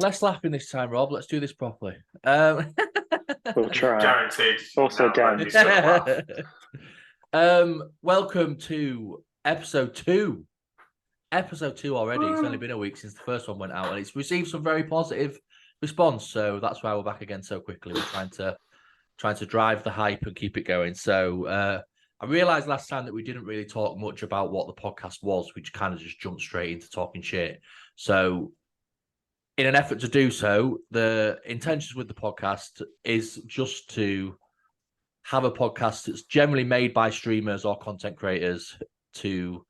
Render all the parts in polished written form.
Less laughing this time, Rob. Let's do this properly. We'll try. Guaranteed. Also no, down. let me still laugh. Welcome to episode 2. Episode 2 already. It's only been a week since the first one went out, and it's received some very positive response. So that's why we're back again so quickly. We're trying to drive the hype and keep it going. So I realized last time that we didn't really talk much about what the podcast was. We kind of just jumped straight into talking shit. So in an effort to do so, the intentions with the podcast is just to have a podcast that's generally made by streamers or content creators to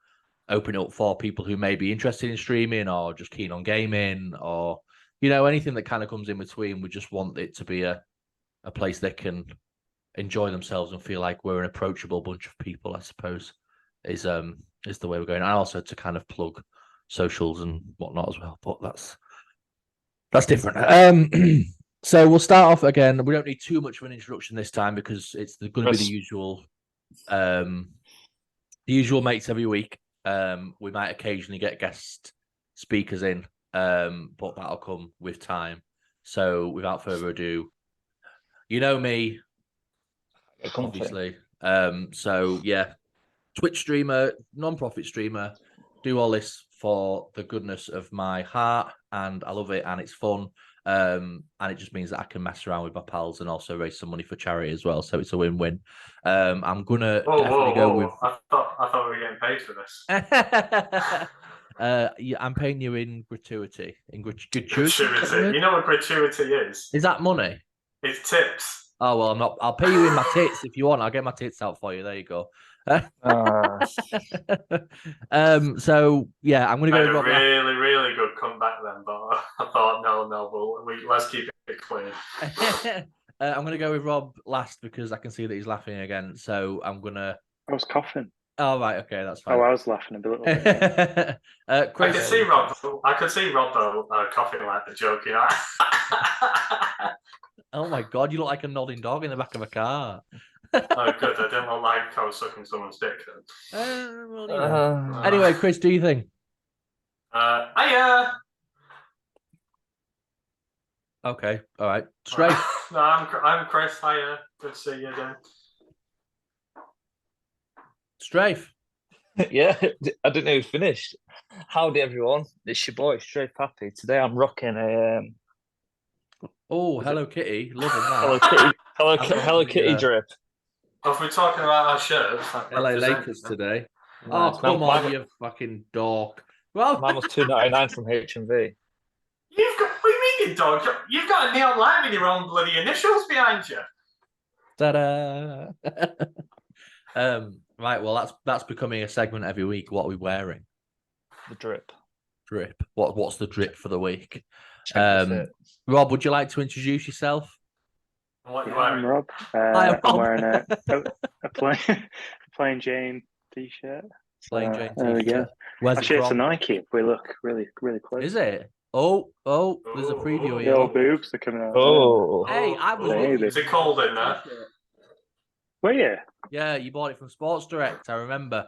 open up for people who may be interested in streaming or just keen on gaming or, anything that kind of comes in between. We just want it to be a place they can enjoy themselves and feel like we're an approachable bunch of people, I suppose, is the way we're going. And also to kind of plug socials and whatnot as well. But that's different. So we'll start off again. We don't need too much of an introduction this time because it's going to be the usual mates every week. We might occasionally get guest speakers in, but that'll come with time. So without further ado, you know me, obviously. So yeah, Twitch streamer, non-profit streamer, do all this for the goodness of my heart, and I love it, and it's fun. And it just means that I can mess around with my pals and also raise some money for charity as well. So it's a win-win. I'm gonna definitely go with. I thought we were getting paid for this. Yeah, I'm paying you in gratuity. Gratuity. You know what gratuity is? Is that money? It's tips. Oh well, I'm not. I'll pay you in my tits if you want. I'll get my tits out for you. There you go. So yeah, I'm gonna go with Rob. Really good comeback then, but I thought no, let's keep it clean. I'm gonna go with Rob last because I can see that he's laughing again. So I'm gonna. I was coughing. Oh right, okay, that's fine. Oh, I was laughing a little bit. Chris, I could see Rob though coughing like the joke, Oh my god, you look like a nodding dog in the back of a car. Oh, good. I didn't look like I was sucking someone's dick then. Anyway, Chris, do you think? Okay, all right. Straight. No, I'm Chris. Hiya. Good to see you again. Strafe. Yeah, I didn't know it was finished. Howdy, everyone. It's your boy, Strafe Happy. Today I'm rocking a... Oh, Hello Kitty. Loving that. Hello Kitty drip. If we're talking about our shirts, LA Lakers today. Oh, come on, you fucking dork. Well, mine was $2.99 from HMV. What do you mean, dog? You've got a neon light with your own bloody initials behind you. Ta-da! Right, well, that's becoming a segment every week. What are we wearing? The drip. Drip. What's the drip for the week? Rob, would you like to introduce yourself? I'm Rob. I'm wearing a plain Jane t-shirt. Plain Jane There we go. Actually, it's a Nike. We look really close. Is it? Oh, there's a preview here. The old boobs are coming out. Oh. Hey, I was. Is it cold in there? Were you? Yeah, you bought it from Sports Direct. I remember.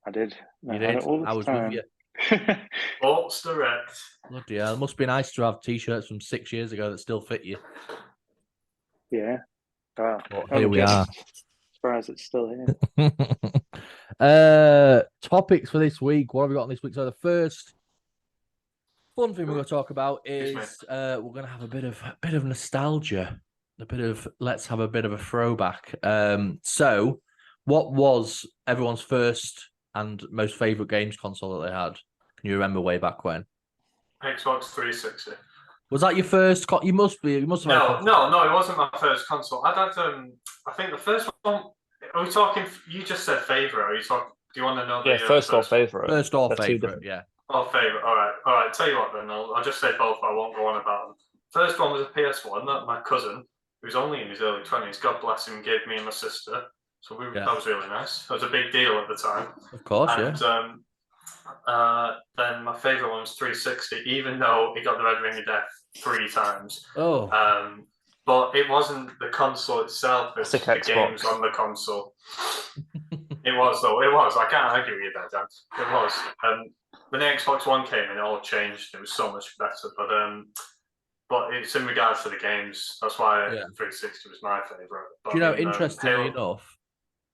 I did. You did. I was with you. Sports Direct. Bloody hell. It must be nice to have t-shirts from 6 years ago that still fit you. Yeah. Wow. Well, here we are. Surprised it's still here. Topics for this week. What have we got on this week? So the first fun thing we're going to talk about is we're going to have a bit of nostalgia. Let's have a bit of a throwback. So what was everyone's first and most favorite games console that they had? Can you remember way back when? Xbox 360. Was that your first? You must have. No, it wasn't my first console. I'd had I think the first one. Are we talking? You just said favorite. Are you talking? Do you want to know? First or favorite. First or favorite. Yeah. Oh, favorite. All right. Tell you what, then I'll just say both. I won't go on about them. First one was a PS1 that my cousin, who's only in his early 20s, God bless him, gave me and my sister. So that was really nice. It was a big deal at the time. Of course, and, then my favourite one was 360, even though it got the red ring of death 3 times. Oh. But it wasn't the console itself, it's the games on the console. It was, though. It was. I can't argue with you there, Dan. It was. When the Xbox One came in, it all changed. It was so much better. But but it's in regards to the games. That's why Yeah. 360 was my favourite. Do you know, interestingly enough,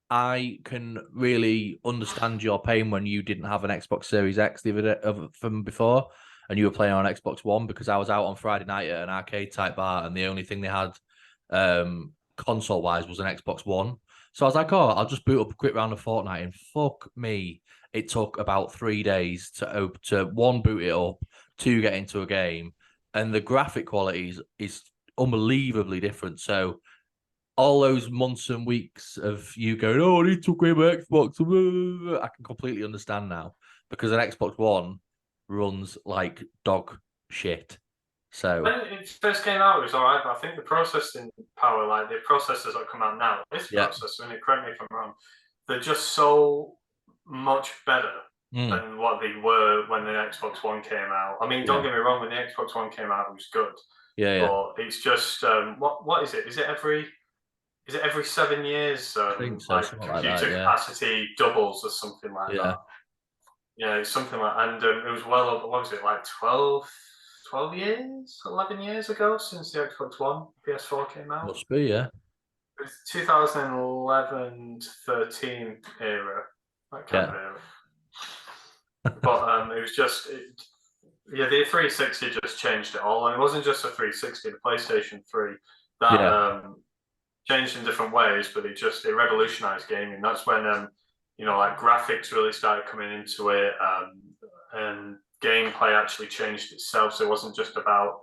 I can really understand your pain when you didn't have an Xbox Series X the other day, from before, and you were playing on Xbox One, because I was out on Friday night at an arcade type bar, and the only thing they had console wise was an Xbox One. So I was like, oh, I'll just boot up a quick round of Fortnite, and fuck me, it took about 3 days to one, boot it up, two, get into a game, and the graphic quality is unbelievably different. So all those months and weeks of you going, oh, I need to upgrade my Xbox, I can completely understand now, because an Xbox One runs like dog shit. So when it first came out, it was alright, but I think the processing power, like the processors that come out now, this processor, and correct me if I'm wrong, they're just so much better than what they were when the Xbox One came out. I mean, don't get me wrong, when the Xbox One came out, it was good. Yeah. But it's just what is it? Is it every 7 years? I think so, like something computer like that, capacity doubles or something like that. Yeah, it's something like, and it was well over, what was it, like 12 years, 11 years ago since the Xbox One PS4 came out. Must be, yeah. It was 2011 to 13 era, that kind of era. But it was just, the 360 just changed it all, and it wasn't just a 360, the PlayStation 3 that changed in different ways, but it revolutionized gaming. That's when like graphics really started coming into it, and gameplay actually changed itself. So it wasn't just about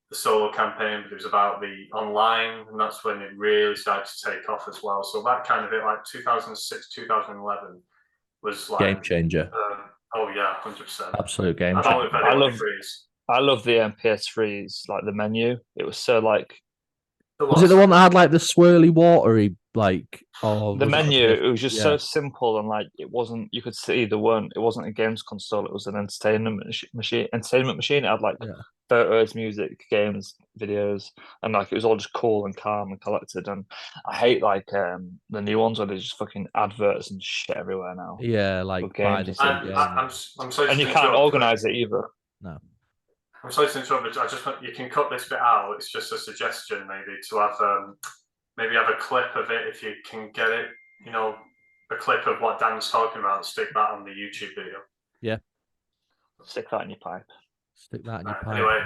the solo campaign, but it was about the online, and that's when it really started to take off as well. So that kind of it, like 2006, 2011, was like game changer. Oh yeah, 100%. Absolute game changer. I love the PS3's like the menu. It was so like. Was it the one that had like the swirly, watery, like? Oh, the menu. It was just so simple, and like it wasn't. You could see it wasn't a games console. It was an entertainment machine. It had like photos, music, games, videos, and like it was all just cool and calm and collected. And I hate like the new ones where there's just fucking adverts and shit everywhere now. Yeah, like games. I'm sorry, and you can't organize it either. No. I'm sorry to interrupt, but I just want, you can cut this bit out. It's just a suggestion, maybe, to have a clip of it if you can get it. A clip of what Dan's talking about. Stick that on the YouTube video. Yeah. Stick that in your pipe. Stick that in your pipe. Anyway,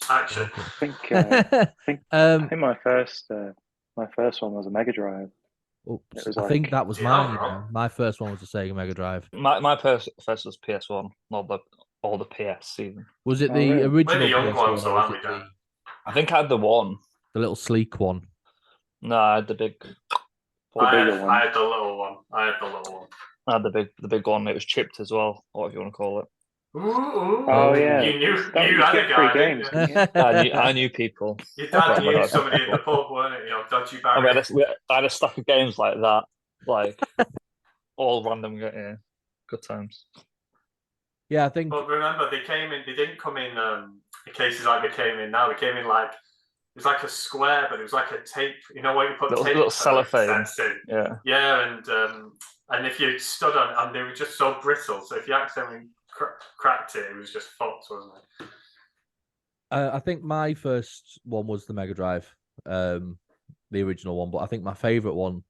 action. I think my first one was a Mega Drive. Oops, I think that was mine. My first one was the Sega Mega Drive. My first was PS1, not all the PS even. Was it the original? Maybe young ones, I think I had the one. The little sleek one. No, I had the big. I had the little one. I had the big one. It was chipped as well, or whatever you want to call it. Ooh. Oh yeah. You had a guy. Games, I knew people. Your dad knew somebody at the pub, weren't it? Dodgy Barry. I had a stack of games like that, like all random. Yeah, good times. Yeah, I think. But remember, they didn't come in cases like they came in now. They came in like, it was like a square, but it was like a tape. You know what you put tape little cellophane in? Yeah, and if you stood on, and they were just so brittle. So if you accidentally cracked it, it was just fucked, wasn't it? I think my first one was the Mega Drive, the original one. But I think my favorite one,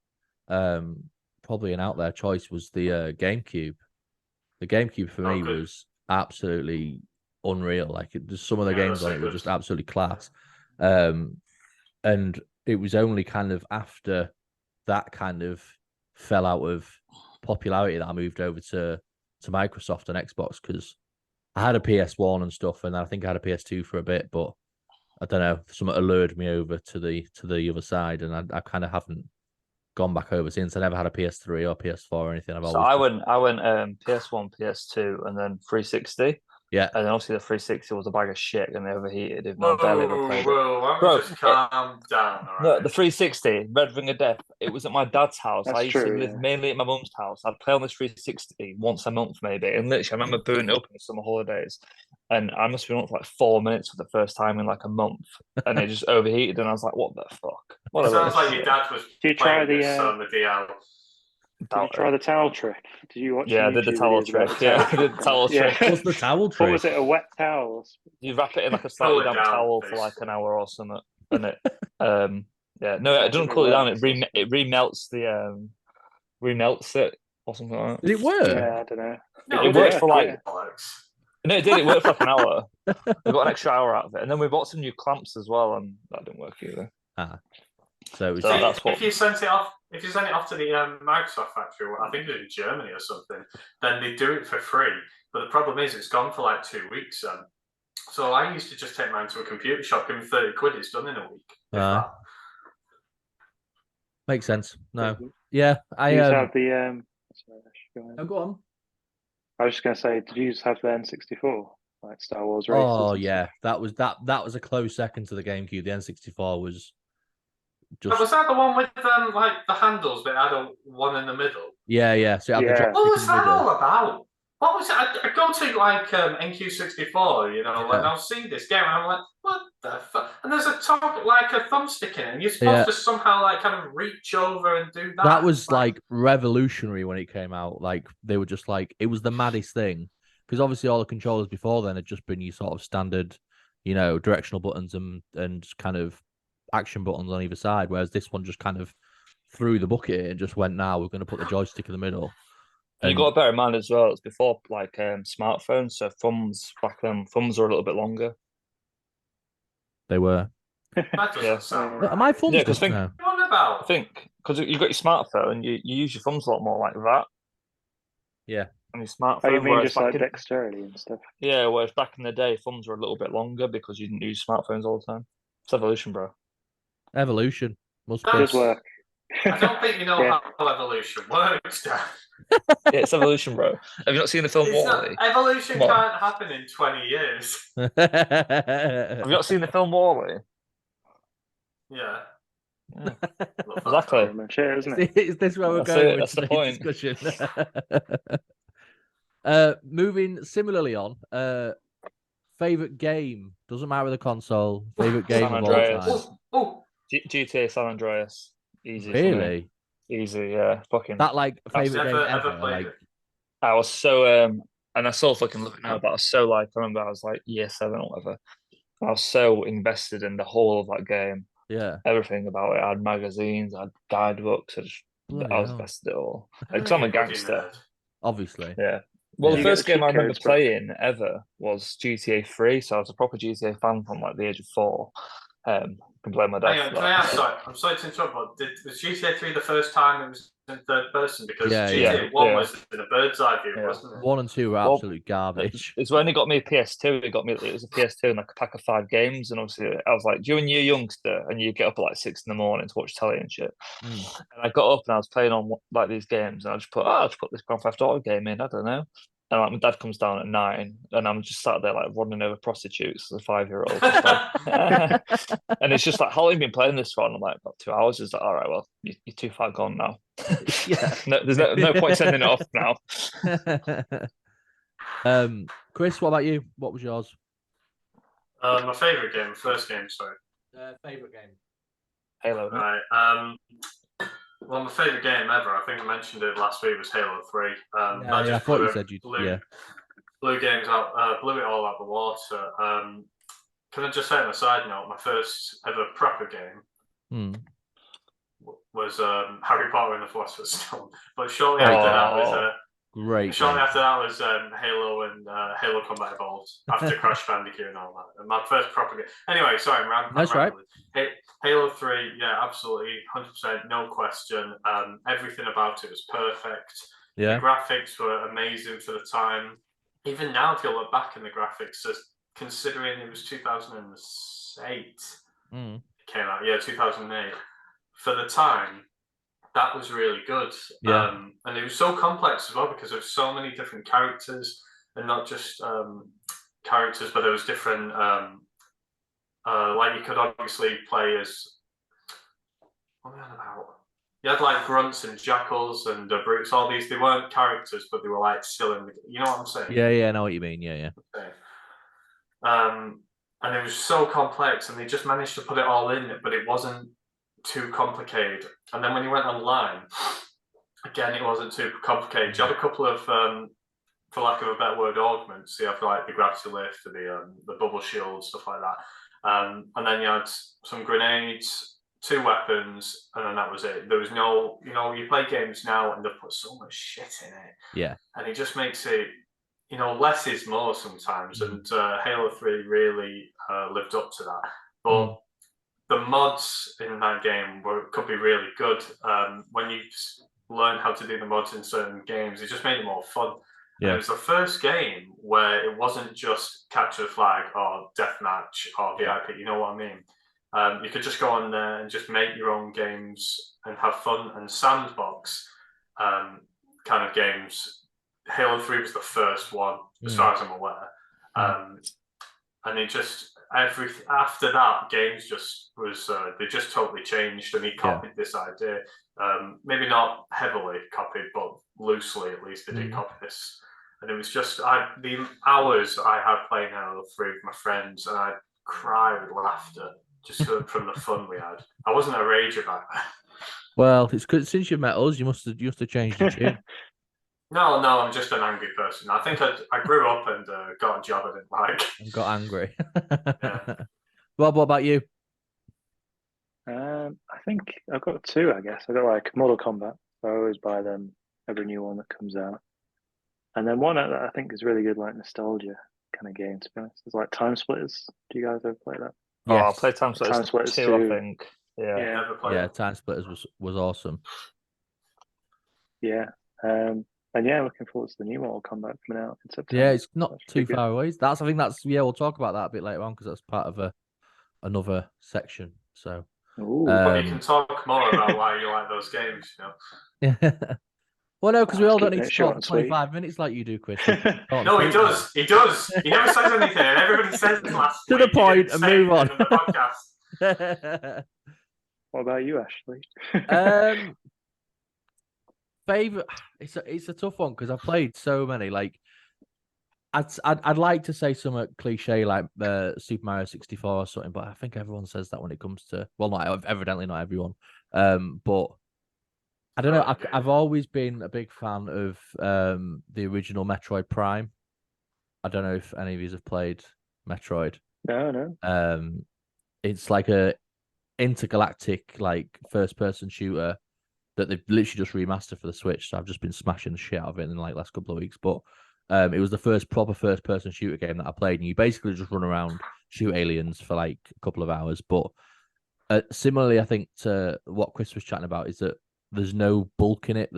probably an out there choice, was the GameCube. The GameCube for me was absolutely unreal. Like just some of the games on it were just absolutely class. And it was only kind of after that kind of fell out of popularity that I moved over to Microsoft and Xbox, because I had a PS1 and stuff, and I think I had a PS2 for a bit, but I don't know, something allured me over to the other side, and I kind of haven't gone back over since. I never had a PS3 or PS4 or anything. I went PS1, PS2, and then 360. Yeah, and then obviously the 360 was a bag of shit and they overheated. Even though I barely ever played it. Bro, just calm down. All right? No, the 360, Red Ring of Death. It was at my dad's house. I used to live mainly at my mum's house. I'd play on this 360 once a month, maybe. And literally, I remember booting it up in the summer holidays, and I must have been on for like 4 minutes for the first time in like a month, and it just overheated. And I was like, "What the fuck?" It sounds like your dad was playing this on the DL. Did you try the towel trick? Did you watch? Yeah, I did the towel trick. I did the towel trick. What's the towel trick? What was it? A wet towel? You wrap it in like a slightly damp towel for like an hour or something, and it yeah, no, it doesn't cool it down. It remelts remelts it or something like that. Did it work? Yeah, I don't know. No, it worked for like Alex. no, it did. It worked for like an hour. We got an extra hour out of it, and then we bought some new clamps as well, and that didn't work either. So that's what. If you sent it off to the Microsoft factory, I think it's in Germany or something, then they do it for free. But the problem is, it's gone for like 2 weeks. So I used to just take mine to a computer shop, give them 30 quid. It's done in a week. Makes sense. No, yeah, I have the. Oh, go on. I was just going to say, did you have the N64, like Star Wars races? Oh yeah, that was a close second to the GameCube. The N64 was just. But was that the one with like the handles that had a one in the middle? Yeah. So what was that all about? What was it? I go to like NQ64, you know, and I'll see this game, and I'm like, what the fuck? And there's a thumbstick in it, and you're supposed to somehow like kind of reach over and do that. That was like revolutionary when it came out. Like they were just like, it was the maddest thing, because obviously all the controllers before then had just been your sort of standard, you know, directional buttons and kind of action buttons on either side, whereas this one just kind of threw the bucket and just went, now we're going to put the joystick in the middle. And you got to bear in mind as well, it's before like smartphones, so thumbs back then, thumbs were a little bit longer. They were. That doesn't sound right. Am I thumbs? What about? I think because you've got your smartphone, you use your thumbs a lot more like that. Yeah. On your smartphone. Oh, you mean just like dexterity and stuff? Yeah, whereas back in the day, thumbs were a little bit longer because you didn't use smartphones all the time. It's evolution, bro. Evolution. Must be. Good work. I don't think you know how evolution works, Dan. Yeah, it's evolution, bro. Have you not seen the film WALL-E? Evolution can't happen in 20 years. Have you not seen the film WALL-E? Yeah. Exactly. Isn't it? Is this where we're going with today's discussion? Moving similarly on, favorite game, doesn't matter the console, favorite game of all time. GTA San Andreas. Easy. Really? Easy, yeah. Fucking that like favorite game ever. Like, I was so and I still fucking look now, but I was so like, I remember I was like year 7 or whatever. I was so invested in the whole of that game. Yeah. Everything about it. I had magazines, I had guidebooks, I was invested in it all. Because I'm a gangster. Obviously. Yeah. Well, the first game I remember playing ever was GTA 3, so I was a proper GTA fan from like the age of 4. Can blame my dad. Can I ask? Sorry, I'm sorry to interrupt, but was GTA 3 the first time it was in third person? Because GTA 1 was in a bird's eye view, wasn't it? 1 and 2 were absolute garbage. It's when he got me a PS2. It was a PS2 and like a pack of 5 games, and obviously I was like, when you're a youngster and you get up at like 6 in the morning to watch telly and shit, and I got up and I was playing on like these games, and I just I'll just put this Grand Theft Auto game in. I don't know. And like, my dad comes down at 9, and I'm just sat there like running over prostitutes as a 5-year-old. And it's just like, how long have you been playing this for? And I'm like, about 2 hours. It's like, all right, well, you're too far gone now. Yeah. There's no point sending it off now. Chris, what about you? What was yours? My favourite game, first game, sorry. Favourite game. Halo. Right. Well, my favourite game ever, I think I mentioned it last week, was Halo 3. I thought you said you did. Blew games out, blew it all out the water. Can I just say on a side note, my first ever proper game was Harry Potter and the Philosopher's Stone. But shortly after that was Halo and Halo Combat Evolved after Crash Bandicoot and all that. And my first proper game. Anyway, sorry, That's right. Halo 3, yeah, absolutely, 100%, no question. Everything about it was perfect. Yeah. The graphics were amazing for the time. Even now, if you look back in the graphics, considering it was 2008, it came out, 2008. For the time, that was really good. Yeah. And it was so complex as well because there's so many different characters, and not just characters, but there was different. Like you could obviously play as. What am I about? You had like grunts and jackals and brutes. All these, they weren't characters, but they were like still in the. You know what I'm saying? Yeah, I know what you mean. Yeah. Okay. And it was so complex, and they just managed to put it all in, but it wasn't too complicated. And then when you went online, again, it wasn't too complicated. You had a couple of, for lack of a better word, augments. You have like the gravity lift, the bubble shield, stuff like that. And then you had some grenades, 2 weapons, and then that was it. There was no, you play games now and they've put so much shit in it. Yeah. And it just makes it, less is more sometimes. And Halo 3 really lived up to that. But the mods in that game could be really good. When you learn how to do the mods in certain games, it just made it more fun. Yeah. And it was the first game where it wasn't just capture the flag or deathmatch or VIP, you know what I mean? You could just go on there and just make your own games and have fun and sandbox kind of games. Halo 3 was the first one, as far as I'm aware. And it just, after that, games just was, they just totally changed, and he copied this idea. Maybe not heavily copied, but loosely at least, they did copy this. And it was just, the hours I had playing Halo 3 with my friends, and I'd cry with laughter just from the fun we had. I wasn't a rager back then. Well, it's good since you met us, you must have changed your tune. No, I'm just an angry person. I think I grew up and got a job I didn't like. And got angry. Rob, what about you? I think I've got 2, I guess. I've got like Mortal Kombat. I always buy them, every new one that comes out. And then one that I think is really good, like nostalgia kind of game, to be honest. It's like Time Splitters. Do you guys ever play that? Yes. Oh, I played Time Splitters 2, I think. Yeah, Time Splitters was awesome. Yeah. And yeah, looking forward to the new Mortal Kombat coming out in September. Yeah, it's not too far away. I think we'll talk about that a bit later on, because that's part of another section. So but you can talk more about why you like those games, Yeah. Well, no, because we all don't need to talk for 25 minutes like you do, Chris. No, he does. He does. He never says anything. Everybody says last to the point and move on. What about you, Ashley? Favorite? It's a tough one because I've played so many. Like, I'd like to say something cliche like Super Mario 64 or something, but I think everyone says that when it comes to, well, evidently not everyone. But I don't know. I've always been a big fan of the original Metroid Prime. I don't know if any of you have played Metroid. No. It's like a intergalactic first-person shooter that they've literally just remastered for the Switch. So I've just been smashing the shit out of it in the last couple of weeks. But it was the first proper first-person shooter game that I played, and you basically just run around, shoot aliens for like a couple of hours. But similarly, I think to what Chris was chatting about is that there's no bulk in it.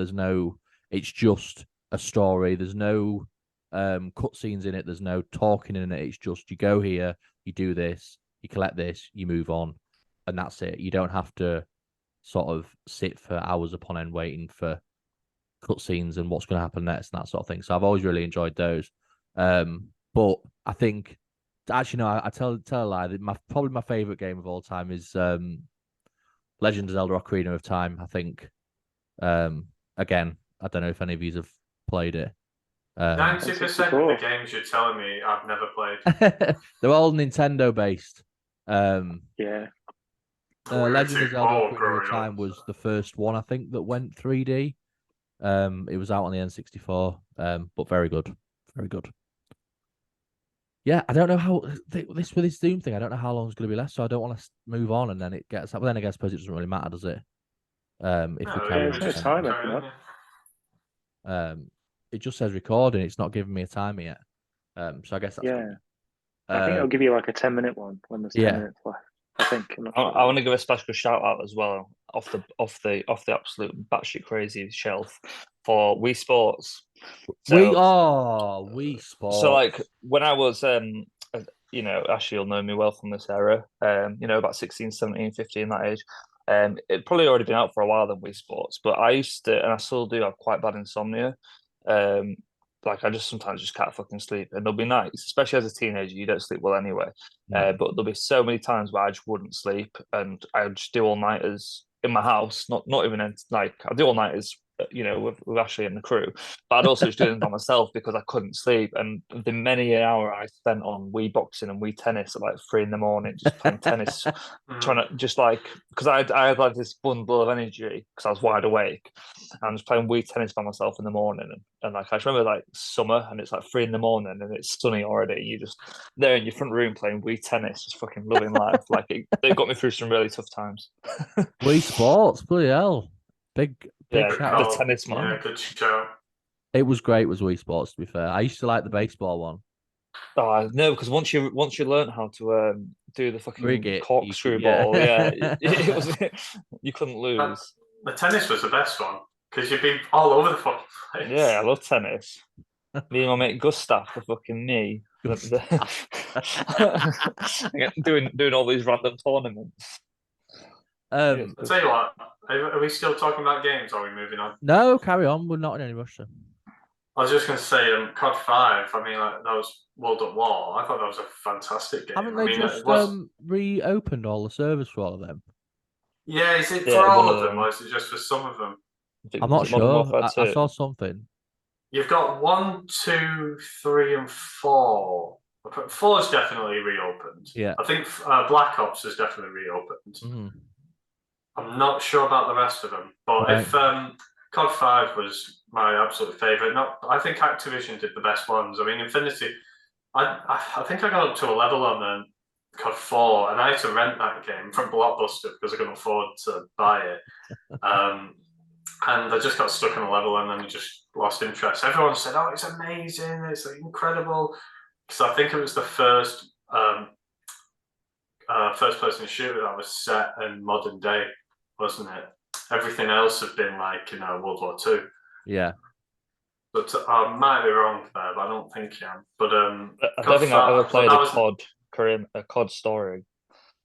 It's just a story. There's no cutscenes in it. There's no talking in it. It's just you go here, you do this, you collect this, you move on, and that's it. You don't have to sort of sit for hours upon end waiting for cutscenes and what's going to happen next and that sort of thing. So I've always really enjoyed those. But I think, actually, no, I tell a lie. Probably my favorite game of all time is Legend of Zelda: Ocarina of Time. I think. Again, I don't know if any of you have played it. 90% of the games you're telling me I've never played. They're all Nintendo based. Yeah. Legend of Zelda: Ocarina of Time was the first one, I think, that went 3D. It was out on the N64, but very good, very good. Yeah, I don't know how with this Doom thing. I don't know how long it's going to be left, so I don't want to move on and then it gets. But then I suppose it doesn't really matter, does it? If we carry on. No time it just says recording. It's not giving me a timer yet. So I guess that's good. I think it'll give you like a 10-minute one when there's 10 minutes left. I think. I want to give a special shout out as well off the absolute batshit crazy shelf for Wii Sports. Wii Sports. So like when I was Ashley will know me well from this era. About 16, 17, 15, that age. It'd probably already been out for a while than Wii Sports, but I used to, and I still do have quite bad insomnia. I just sometimes just can't fucking sleep, and there'll be nights, especially as a teenager, you don't sleep well anyway. But there'll be so many times where I just wouldn't sleep, and I would just do all nighters in my house. Not even I do all nighters with Ashley and the crew. But I'd also just do them by myself because I couldn't sleep. And the many an hour I spent on Wii boxing and Wii tennis at like 3 a.m, just playing tennis, trying to just like, because I had like this bundle of energy because I was wide awake. I'm just playing Wii tennis by myself in the morning, and like I just remember like summer and it's like 3 a.m and it's sunny already. You just there in your front room playing Wii tennis, just fucking loving life. Like it got me through some really tough times. Wii Sports, bloody hell. Big Yeah, shout the out. tennis man. Yeah, good show. It was great, was Wii Sports, to be fair. I used to like the baseball one. Oh no, because once you learn how to do the Rig fucking it, corkscrew yeah. ball, it was you couldn't lose. The tennis was the best one because you'd be all over the fucking place. Yeah, I love tennis. Me and my mate Gustav, the fucking me, doing all these random tournaments. I'll tell you what, are we still talking about games or are we moving on? No, carry on. We're not in any rush. I was just going to say, COD 5, I mean, like, that was World at War. I thought that was a fantastic game. Haven't they just reopened all the servers for all of them? Yeah, is it for all of them or is it just for some of them? I'm not sure. I saw something. You've got 1, 2, 3, and 4. 4 is definitely reopened. Yeah. I think Black Ops is definitely reopened. Mm-hmm. I'm not sure about the rest of them, but right. if COD 5 was my absolute favourite, I think Activision did the best ones. I mean, Infinity, I think I got up to a level on COD 4, and I had to rent that game from Blockbuster because I couldn't afford to buy it. And I just got stuck on a level and then just lost interest. Everyone said, "Oh, it's amazing! It's incredible!" Because I think it was the first first-person shooter that was set in modern day, wasn't it? Everything else had been like World War II. Yeah. But I might be wrong there, but I don't think I am. But I don't think I've ever played a COD story.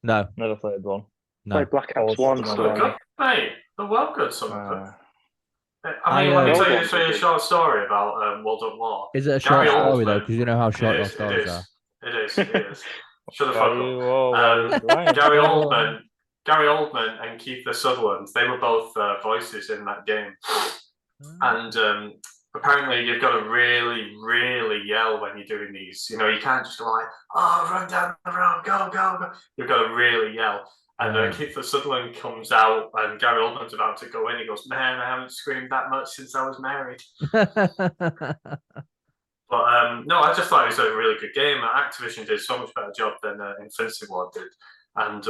No, never played one. No. Played Black Ops 1. Good, mate. They're well good. Some of them. I mean, let me tell you a short story about World at War. Is it a short story though? Because you know how short your stories are. It is. Shut the fuck up. Gary Oldman and Keith Sutherland, they were both voices in that game. And apparently you've got to really, really yell when you're doing these. You can't just go like, "Oh, run down the road, go, go, go." You've got to really yell. And Keith Sutherland comes out and Gary Oldman's about to go in. He goes, "Man, I haven't screamed that much since I was married." But no, I just thought it was a really good game. Activision did so much better job than Infinity Ward did. And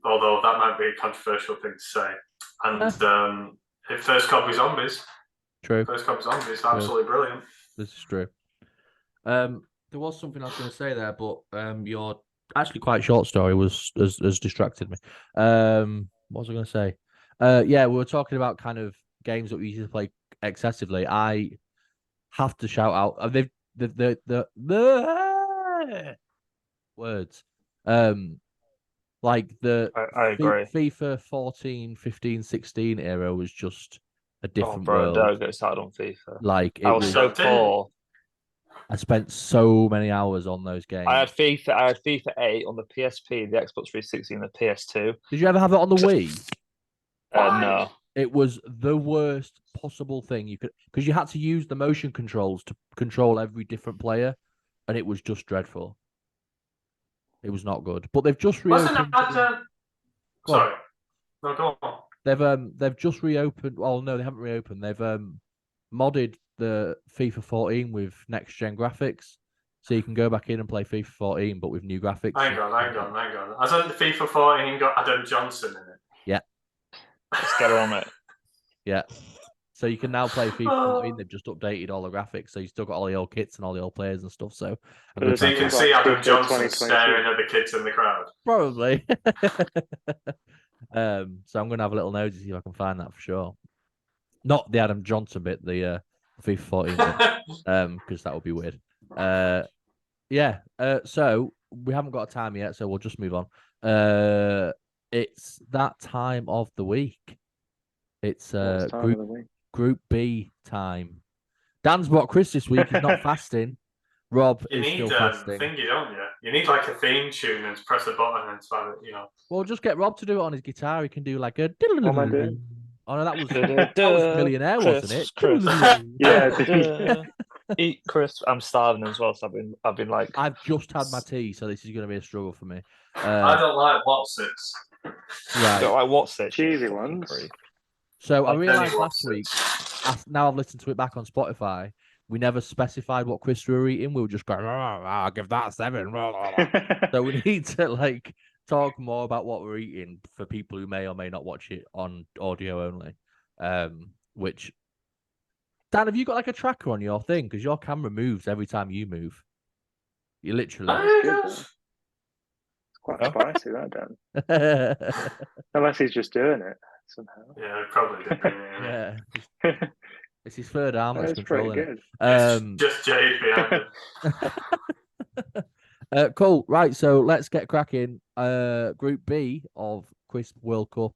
although that might be a controversial thing to say. And First Copy Zombies. True. First Copy Zombies, absolutely brilliant. This is true. There was something I was going to say there, but your actually quite short story has distracted me. What was I going to say? Yeah, we were talking about kind of games that we used to play excessively. I have to shout out the words. Like I agree. FIFA 14, 15, 16 era was just a different bro, world. Don't get started on FIFA. Like I was so poor. I spent so many hours on those games. I had FIFA 8 on the PSP, the Xbox 360, and the PS2. Did you ever have it on the Wii? No. It was the worst possible thing you could, because you had to use the motion controls to control every different player, and it was just dreadful. It was not good. But they've just reopened. Sorry. No, go on. They've just reopened. Well, no, they haven't reopened. They've modded the FIFA 14 with next gen graphics, so you can go back in and play FIFA 14, but with new graphics. Hang on. Hasn't the FIFA 14 got Adam Johnson in it? Yeah. Let's get on it. Yeah. So you can now play FIFA 14. They've just updated all the graphics, so you still got all the old kits and all the old players and stuff. So you can see Adam Johnson staring at the kids in the crowd. Probably. So I'm gonna have a little nosy to see if I can find that for sure. Not the Adam Johnson bit, the FIFA 14 bit, because that would be weird. Yeah. So we haven't got a time yet, so we'll just move on. It's that time of the week. It's Group B time. Dan's brought Chris this week. He's not fasting. Rob is still fasting. Thingy, don't you? You need like a theme tune and press a button and start it, Well, just get Rob to do it on his guitar. He can do like a. What am I doing? Oh no, that was Millionaire, wasn't it? Chris. Yeah. Eat crisps. I'm starving as well, so I've been like. I've just had my tea, so this is going to be a struggle for me. I don't like Watsits. I don't Right. like what's it? Cheesy ones. So I Like realised any last week, Watsits. now I've listened to it back on Spotify, we never specified what crisps we were eating. We were just going, I'll give that 7. So we need to like talk more about what we're eating for people who may or may not watch it on audio only. Which, Dan, have you got like a tracker on your thing? Because your camera moves every time you move. You literally. That's good, though. It's quite spicy, that, Dan. Unless he's just doing it somehow. Yeah, probably did. Yeah. It's his third arm that's That's pretty controlling It's just Jade behind it. Cool. Right, so let's get cracking. Group B of Crisp World Cup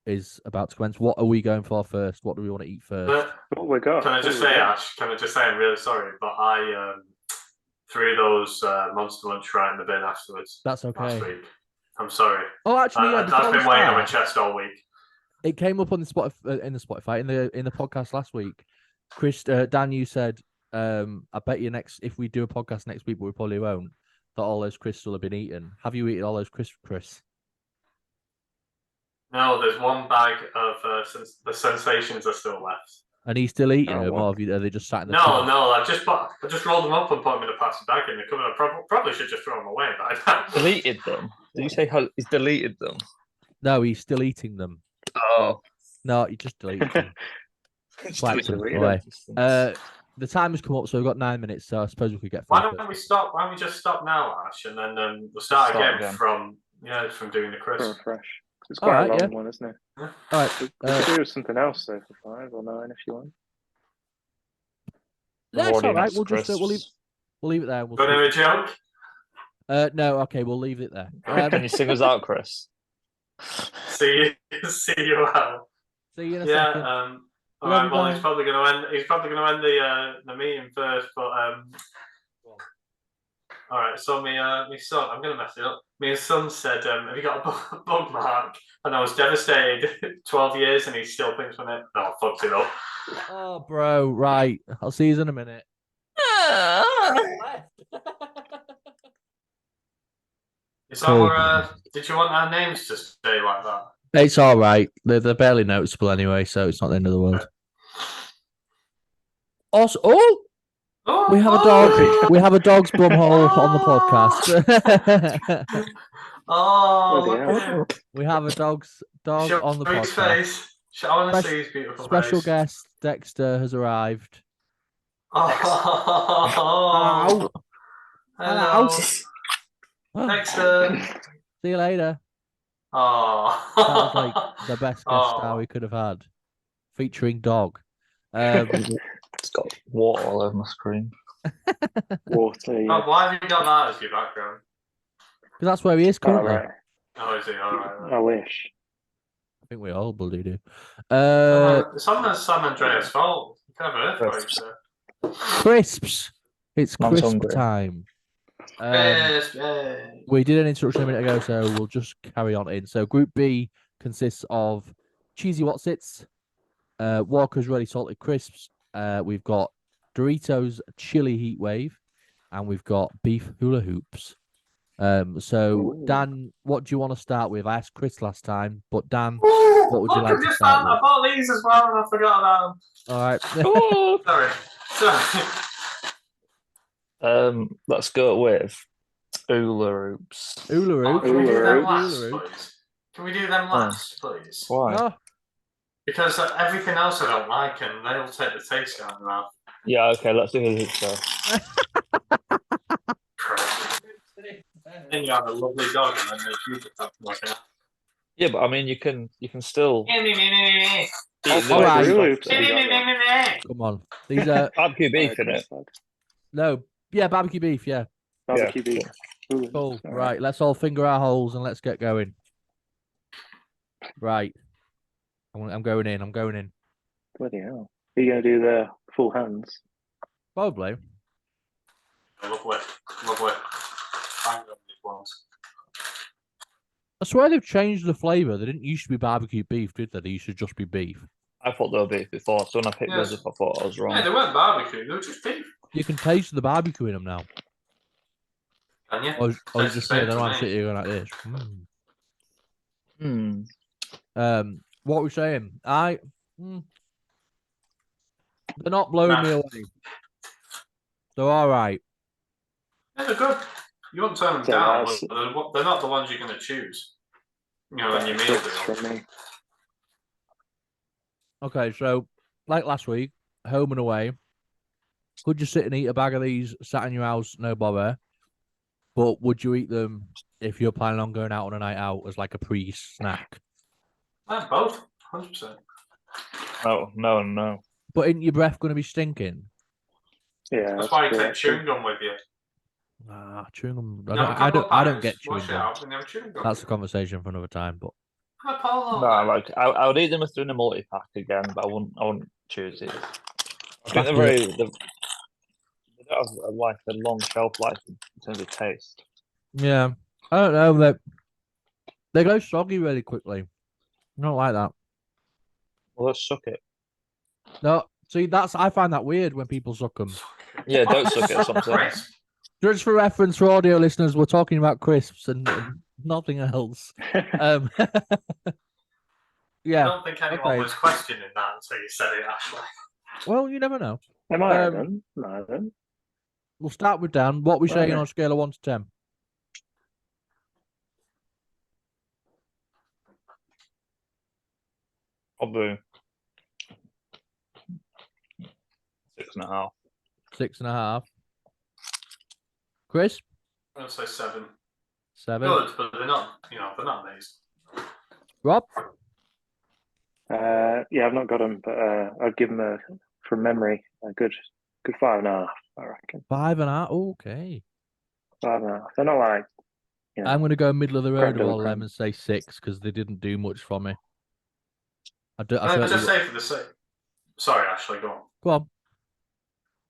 is about to commence. What are we going for first? What do we want to eat first? What we got? Can I just say, Ash? Can I just say I'm really sorry, but I threw those Monster Lunch right in the bin afterwards. That's okay. Last week. I'm sorry. Oh, actually, yeah, I've been weighing on my chest all week. It came up on the Spotify in the podcast last week. Dan, you said, I bet you if we do a podcast next week, but we probably won't, that all those crisps will have been eaten. Have you eaten all those crisps, Chris? No, there's one bag of the sensations are still left. And he's still eating them, or are they just sat in the No, I just rolled them up and put them in a plastic bag in the cupboard. I probably should just throw them away, but I deleted them. Did you say he's deleted them? No, he's still eating them. Oh. No, he just deleted them. Wiped them away. The time has come up, so we've got 9 minutes. So I suppose we could get. Why don't we stop? Why don't we just stop now, Ash, and then we'll start again from doing the crisp. Fresh. It's quite a long one, isn't it? Yeah. All right. We could do something else though for 5 or 9 if you want. That's all right. We'll leave it there. Got a joke? No. Okay, we'll leave it there. Can you sing us out, Chris? See you out. See you in a second. All right. Well, he's probably going to end the meeting first, but all right. So my son, I'm going to mess it up. My son said, "Have you got a bug mark?" And I was devastated. 12 years, and he still thinks on it. No, fucked it up. Oh, bro. Right. I'll see you in a minute. Is that where, did you want our names to stay like that? It's all right. They're barely noticeable anyway, so it's not the end of the world. Also, we have a dog. We have a dog's bumhole on the podcast. We have a dog on the podcast. Face. I want to see his beautiful special face. guest Dexter has arrived. Oh, hello. Dexter. See you later. Oh, that was like the best guest star we could have had, featuring dog. It's got water all over my screen. Water. Yeah. Oh, why have you got that as your background? Because that's where he is currently. Right. Oh, is he? All right. I wish. I think we all bloody do. It's on San Andreas' fault. You can have an earthquake there. Crisps. It's crisp time. We did an introduction a minute ago, so we'll just carry on in. So Group B consists of cheesy Watsits, Walker's Ready Salted Crisps. We've got Doritos Chili Heat Wave, and we've got Beef Hula Hoops. So Dan, what do you want to start with? I asked Chris last time, but Dan, what would you like to start with? I bought these as well, and I forgot about them. All right. Sorry. Let's go with Hula Hoops. Hula Hoops. Can we do them last, please? Can we do them last, please? Why? Oh. Because everything else I don't like, and they'll take the taste out of my mouth. Yeah, okay, let's do Hula Hoops first. Then you have a lovely dog, and then they keep it like that. Yeah, but I mean, you can still. All right. Come on. These are barbecue beef in it. No. Yeah, barbecue beef. Yeah. Barbecue beef. Cool. Right. Let's all finger our holes and let's get going. Right. I'm going in. Bloody hell. Are you going to do the full hands? Probably. Lovely. Bang on these ones. I swear they've changed the flavour. They didn't used to be barbecue beef, did they? They used to just be beef. I thought they were beef before, so when I picked those up, I thought I was wrong. Yeah, they weren't barbecue. They were just beef. You can taste the barbecue in them now. Can you? Or you Tastes just the say same they to don't me. sit here going like this. What we're saying? They're not blowing me away. They're all right. Yeah, they're good. You won't turn them So down, that's- but they're not the ones you're going to choose. You know, in your meal Six deal. from me. Okay, so like last week, home and away. Could you sit and eat a bag of these sat in your house, no bother? But would you eat them if you're planning on going out on a night out as like a pre-snack? Both, 100%. No. But isn't your breath going to be stinking? Yeah, That's why you true, take actually. chewing gum with you. Chewing gum. You have a I couple don't. of I don't pints, get chewing wash it gum. out, and you have chewing gum. That's a conversation for another time. But Have a polo. No, like I would eat them if they're in a multi-pack again, but I wouldn't choose it. I think they're That's very. They don't have a long shelf life in terms of taste. yeah, I don't know. They go soggy really quickly. I don't like that. Well, let's suck it. No, see, I find that weird when people suck them. Yeah, don't suck it. Sometimes. Crisp. Just for reference for audio listeners, we're talking about crisps and nothing else. I Yeah. don't think anyone was questioning that until you said it, Ashley. Well, you never know. Am I then? No, then. We'll start with Dan. What are we saying Okay. on a scale of 1 to 10? Probably 6.5. 6.5. Chris? I'm going to say 7. 7. Good, but they're not, they're not amazing. Rob? Yeah, I've not got them, but I'd give them from memory a good 5.5. I reckon 5.5. Okay. 5.5. They're not like. I'm going to go middle of the road creme of de la all of them creme. and say 6 because they didn't do much for me. I just say for the sake. Sorry, Ashley, go on. Go on.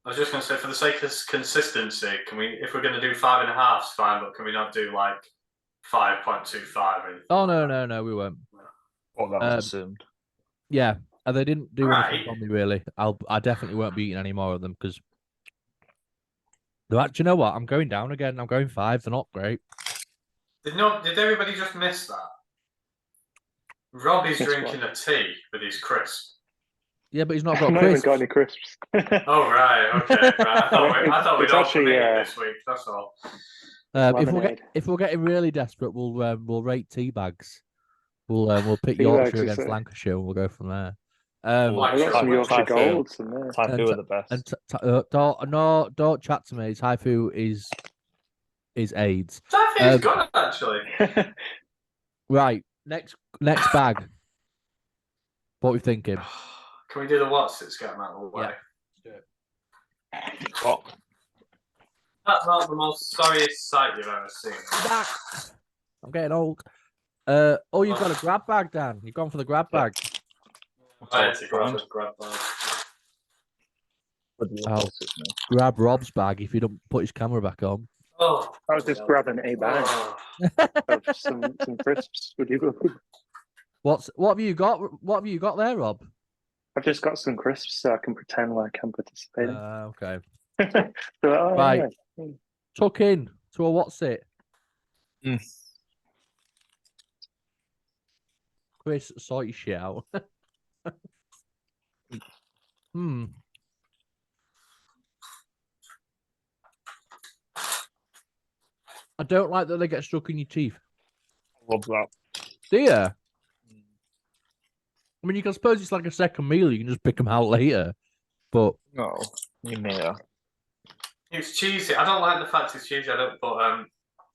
I was just going to say, for the sake of consistency, if we're going to do 5.5, it's fine, but can we not do like 5.25? Oh, no, we won't. What that was assumed. Yeah, and they didn't do Right. anything for me really. I definitely won't be eating any more of them because do you know what? I'm going down again. I'm going 5. They're not great. Did everybody just miss that? Rob is Guess drinking a tea with his crisp. Yeah, but he's not I've got not even crisps. got any crisps. Oh right, okay. Right. I thought we'd It's all actually, committed this week. That's all. Lemonade. If we're getting really desperate, we'll rate tea bags. We'll pick Tea Yorkshire bags is against a- Lancashire and we'll go from there. I've got some Yorkshire Typhoon. Golds in there. Typhoon are the best. And don't chat to me. Typhoon is AIDS. Typhoon's good actually. Right, next bag. What are we thinking? Can we do the what's it's getting out of the way? Yeah. What? That's not the most sorriest sight you've ever seen. I'm getting old. You've got a grab bag, Dan. You've gone for the grab bag. I had to grab that. I'll grab Rob's bag if you don't put his camera back on. Oh, I was just grabbing a bag of some crisps. Would you? What have you got? What have you got there, Rob? I've just got some crisps so I can pretend like I'm participating. Okay. Right. Yeah. Tuck in to a what's it? Chris, sort your shit out. I don't like that they get stuck in your teeth. Love that. Do you? I mean, you can suppose it's like a second meal. You can just pick them out later. But No, you may. It's cheesy. I don't like the fact it's cheesy. But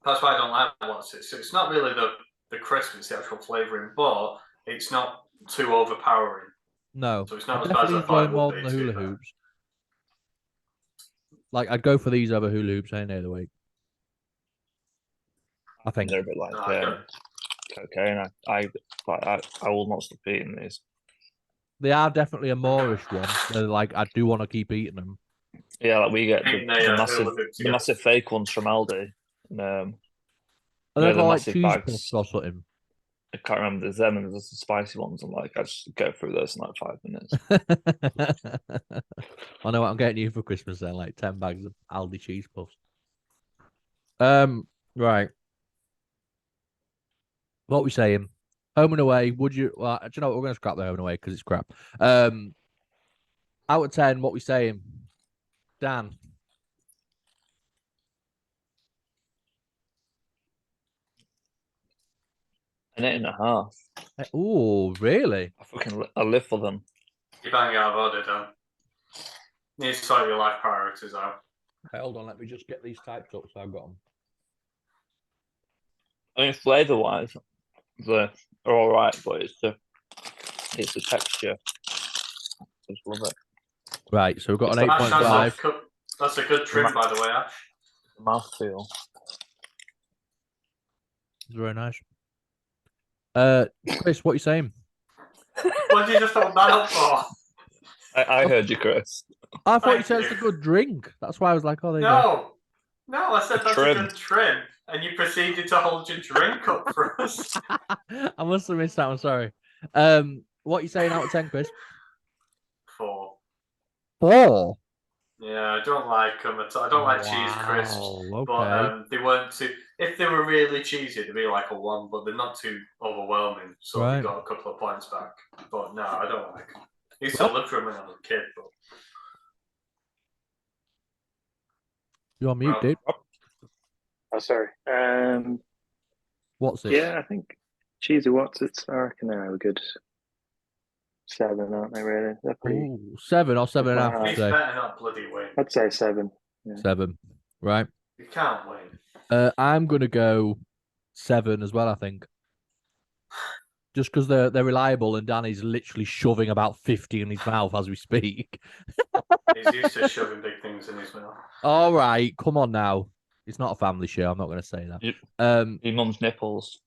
that's why I don't like what's it. So it's not really the crisp; it's the actual flavouring, but it's not too overpowering. no, So it's not I as bad as definitely I thought enjoy it more would than be. the hula hoops. Like I'd go for these over hula hoops any day of the week. I think They're a bit like cocaine. I will not stop eating these. they are definitely a Moorish one. They're like I do want to keep eating them. Yeah, like we get Ain't the they, massive, hula hoops, massive fake ones from Aldi. Are they the called like massive cheese bags. puffs or something? I can't remember. There's them and there's the spicy ones. And like, I just go through those in like 5 minutes. I know what I'm getting you for Christmas then, like 10 bags of Aldi cheese puffs. Right. What we saying? Home and away. Would you? Well, do you know what? We're going to scrap the home and away because it's crap. Out of 10, what we saying? Dan. An 8.5. Oh, really? I live for them. You bang out of order, Dan. You need to sort your life priorities out. Okay, hold on, let me just get these typed up so I've got them. I mean, flavour wise, they're all right, but it's the texture. I just love it. Right, so we've got It's an like- 8.5. That's a good trim, by the way, Ash. The mouthfeel. It's very nice. Chris, what are you saying? What did you just hold that up for? I heard you, Chris. I thought you Thank said it's a you. good drink. That's why I was like, oh, there you go. No, I said that's Trim. a good trim, and you proceeded to hold your drink up for us. I must have missed that one, sorry. What are you saying out of 10, Chris? 4. 4. Yeah, I don't like them at all. I don't like cheese crisps, Okay. but they weren't too. If they were really cheesy, they'd be like a 1, but they're not too overwhelming, so Right. you got a couple of points back. But no, I don't like them. I used to live for them when I was a kid, but You're on mute, Well, dude. Oh, sorry. What's it? Yeah, I think cheesy Wotsits, I reckon they're a good 7, aren't they, really? They're pretty. Ooh, 7 or 7.5, he's say. better not bloody win. I'd say 7. Yeah. 7. Right. You can't win. I'm going to go 7 as well, I think. Just because they're reliable and Danny's literally shoving about 50 in his mouth as we speak. He's used to shoving big things in his mouth. All right, come on now. It's not a family show. I'm not going to say that. Your mum's nipples.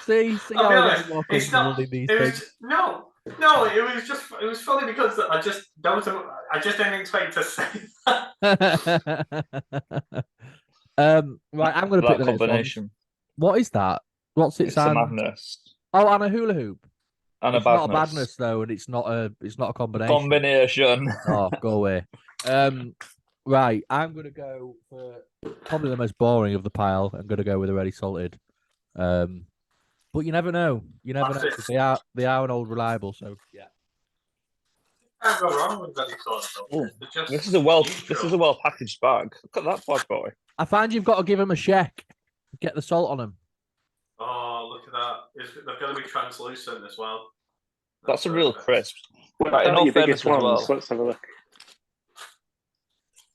see I'll how be I honest, get more it's comfortable not. in these It things. was no. It was funny because I just didn't expect to say that. Right, I'm going to pick the next one. Combination. What is that? What's it? It's a madness. Oh, and a hula hoop. And It's a not a badness. badness though, and it's not a combination. Combination. Oh, go away. Right, I'm gonna go for probably the most boring of the pile. I'm gonna go with already salted. But you never know. You never know. 'Cause they are an old reliable. So yeah. Can't go wrong with bloody sauce. Oh, this is a well packaged bag. Look at that bad boy. I find you've got to give them a check. Get the salt on them. Oh, look at that! They've got to be translucent as well. That's a real crisp. What Right, in about all your biggest fairness as ones? well. Let's have a look.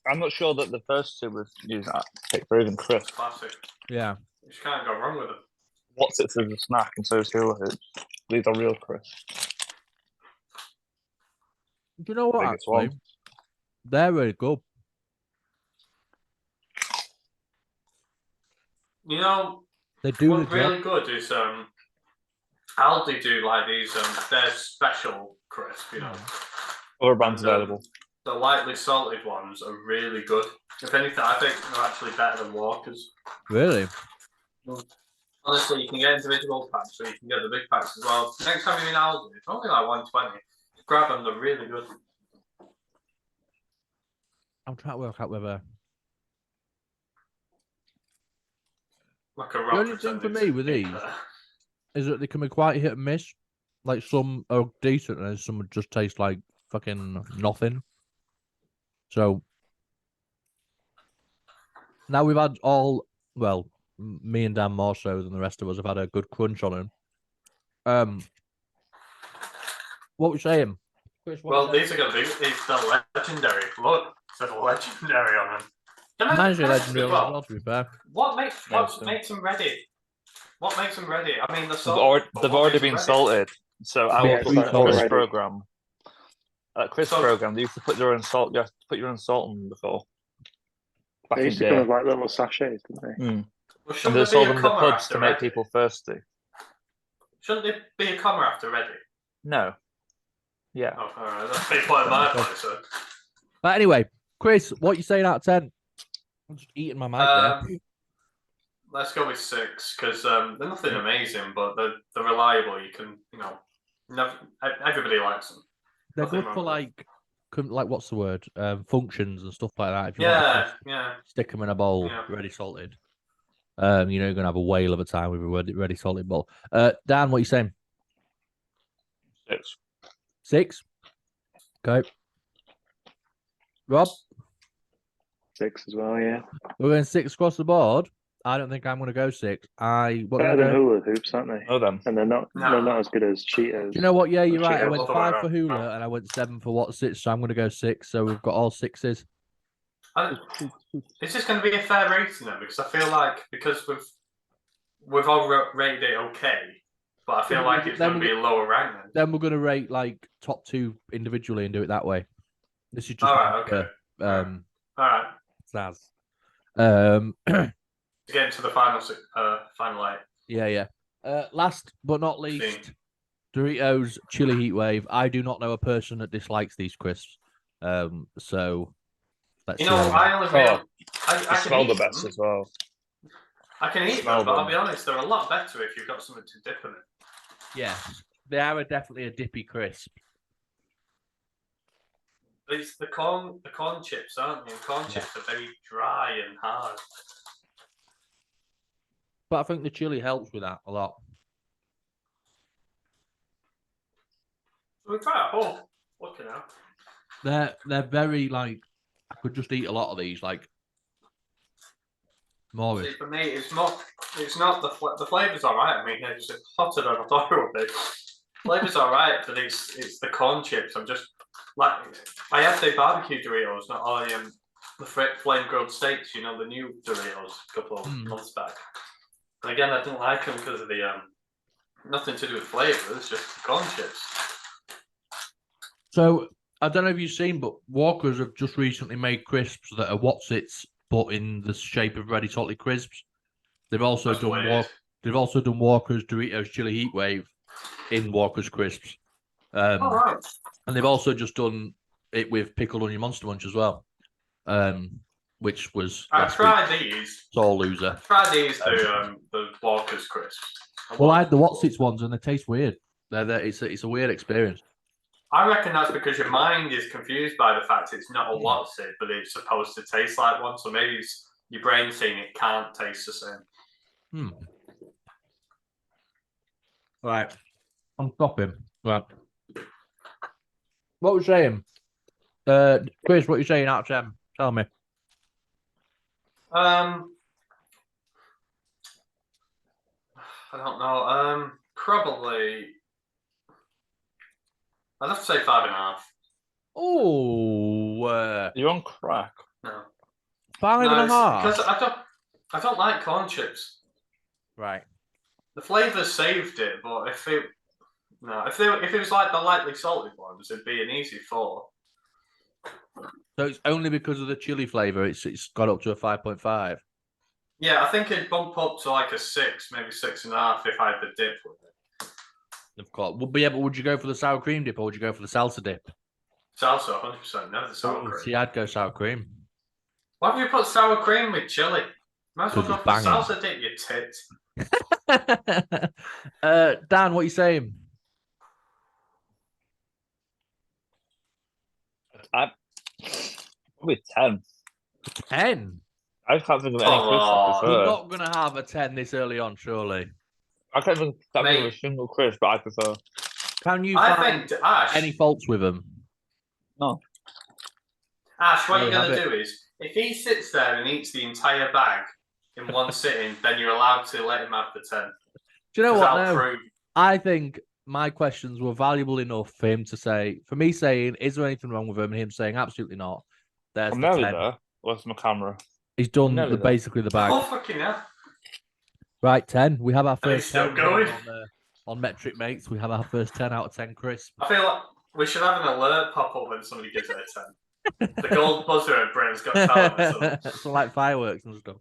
I'm not sure that the first two was using that pick for even crisp. Classic. Yeah. You just can't go wrong with them. What's it as a snack and so is hula hoops. These are real crisp. Do you know what? Biggest Actually, one. they're really good. You know, They do the what's job. really good is Aldi do like these their special crisp. You know, Other brands And, available. the lightly salted ones are really good. If anything, I think they're actually better than Walkers. Really? Honestly, you can get individual packs, so you can get the big packs as well. Next time you're in Aldi, it's only like 120. Grab them; they're really good. I'm trying to work out whether. Like a The rock only thing for pretending me to with be these there. is that they can be quite hit and miss. Like some are decent and some just taste like fucking nothing. So now we've had me and Dan more so than the rest of us have had a good crunch on them. What we saying? Chris, what Well, we saying? these are going to be the legendary. Look, it says legendary on them. Mine's a Can I ask legendary as as well, to be fair. What makes Yes, them ready? What makes them ready? I mean, They've already been salted. So our Yeah, it's Chris already. program. At Chris So- program, they used to put their own salt. You have to put your own salt on them before. Back They in used the to come day. with like little sachets, didn't they? Well, And shouldn't they there sold be them a in the comma pubs after to make ready? people thirsty. Shouldn't there be a comma after ready? No. Yeah. Oh, all right. That's a big point of my point, so. But anyway, Chris, what you saying out of 10? I'm just eating my mic there. let's go with 6 because they're nothing amazing, but they're reliable. You can, everybody likes them. They're Nothing good wrong for with like what's the word? Functions and stuff like that. If you them. want to Yeah, just yeah. stick them in a bowl, Yeah. ready salted. You're gonna have a whale of a time with a ready salted bowl. Dan, what are you saying? 6. 6. Okay. Rob, 6 as well. Yeah. we're going 6 across the board. I don't think I'm going to go 6. Better than hula hoops, aren't they? Oh, then. And they're not as good as Do Cheetos. you know what? Yeah, you're right. I Cheetos. went Other way 5 for around. hula and I went 7 for what's it. So I'm going to go 6. So we've got all 6s. Is this going to be a fair rating then? Because I feel like we've all rated it okay, but I feel like it's going to be a lower rank then. Then we're going to rate like top 2 individually and do it that way. This is just All right, okay. All right. Snaz. To get into the final 8. Yeah. Last but not least, Doritos Chili Heat Wave. I do not know a person that dislikes these crisps. So let's see. I only really, I They can smell the eat best them. as well. I can eat Smell them, but I'll them. be honest, they're a lot better if you've got something to dip in it. Yeah, they are definitely a dippy crisp. It's the corn chips, aren't they? And corn chips are very dry and hard. But I think the chili helps with that a lot. So we try it home. Looking at. They're very like I could just eat a lot of these like more. See, for me, it's not the flavour's alright. I mean, it's hotter than I thought it would be. Flavour's alright, but it's the corn chips. I'm just like I had the barbecue Doritos, not all the flame grilled steaks. You know, the new Doritos a couple of months back. And again, I didn't like them because of the nothing to do with flavour. It's just the corn chips. So I don't know if you've seen, but Walkers have just recently made crisps that are What's-Its, but in the shape of ready salted crisps. They've also That's weird. They've also done Walker's Doritos Chili Heat Wave in Walker's crisps. All right. And they've also just done it with pickled onion Monster Munch as well, which was I last tried week. these. It's all loser. Tried these the Walker's crisps. Well, I had the What's-Its ones and they taste weird. It's a weird experience. I reckon that's because your mind is confused by the fact it's not a What's-It, but it's supposed to taste like one. So maybe it's your brain saying it can't taste the same. Right. I'm stopping. Right. What was you saying? Chris, what are you saying out of 10? Tell me. I don't know. Probably. I'd have to say 5.5. Oh, You're on crack. No. 5.5. Because I don't like corn chips. Right. The flavour saved it, but if it was like the lightly salted ones, it'd be an easy 4. So it's only because of the chili flavour it's got up to a 5.5. Yeah, I think it'd bump up to like a 6, maybe 6.5 if I had the dip with it. Of course. But would you go for the sour cream dip or would you go for the salsa dip? Salsa, 100%. Never the sour cream. See, I'd go sour cream. Why have you put sour cream with chili? Might as well go for banging. salsa dip, you tit. Dan, what are you saying? Probably 10. 10? I can't think of any crisp I prefer. You're not going to have a 10 this early on, surely. I can't think of a single crisp, but I prefer. Can you I find think, Ash, any faults with them? No. Ash, what Really you're going have to do is, if he sits there and eats the entire bag in one sitting, then you're allowed to let him have the 10. Do you know what? I'll No. prove. I think my questions were valuable enough for him to say, for me saying, is there anything wrong with him? And him saying, absolutely not. There's I'm the nearly 10. there. Where's my camera? He's done Nearly there. basically the bag. Oh, fucking hell. Right, 10. We have our Are you first still 10 going? on Metric Mates. We have our first 10 out of 10 crisp. I feel like we should have an alert pop up when somebody gives it a 10. The gold buzzer at Britain's got talent or something. So like fireworks and stuff.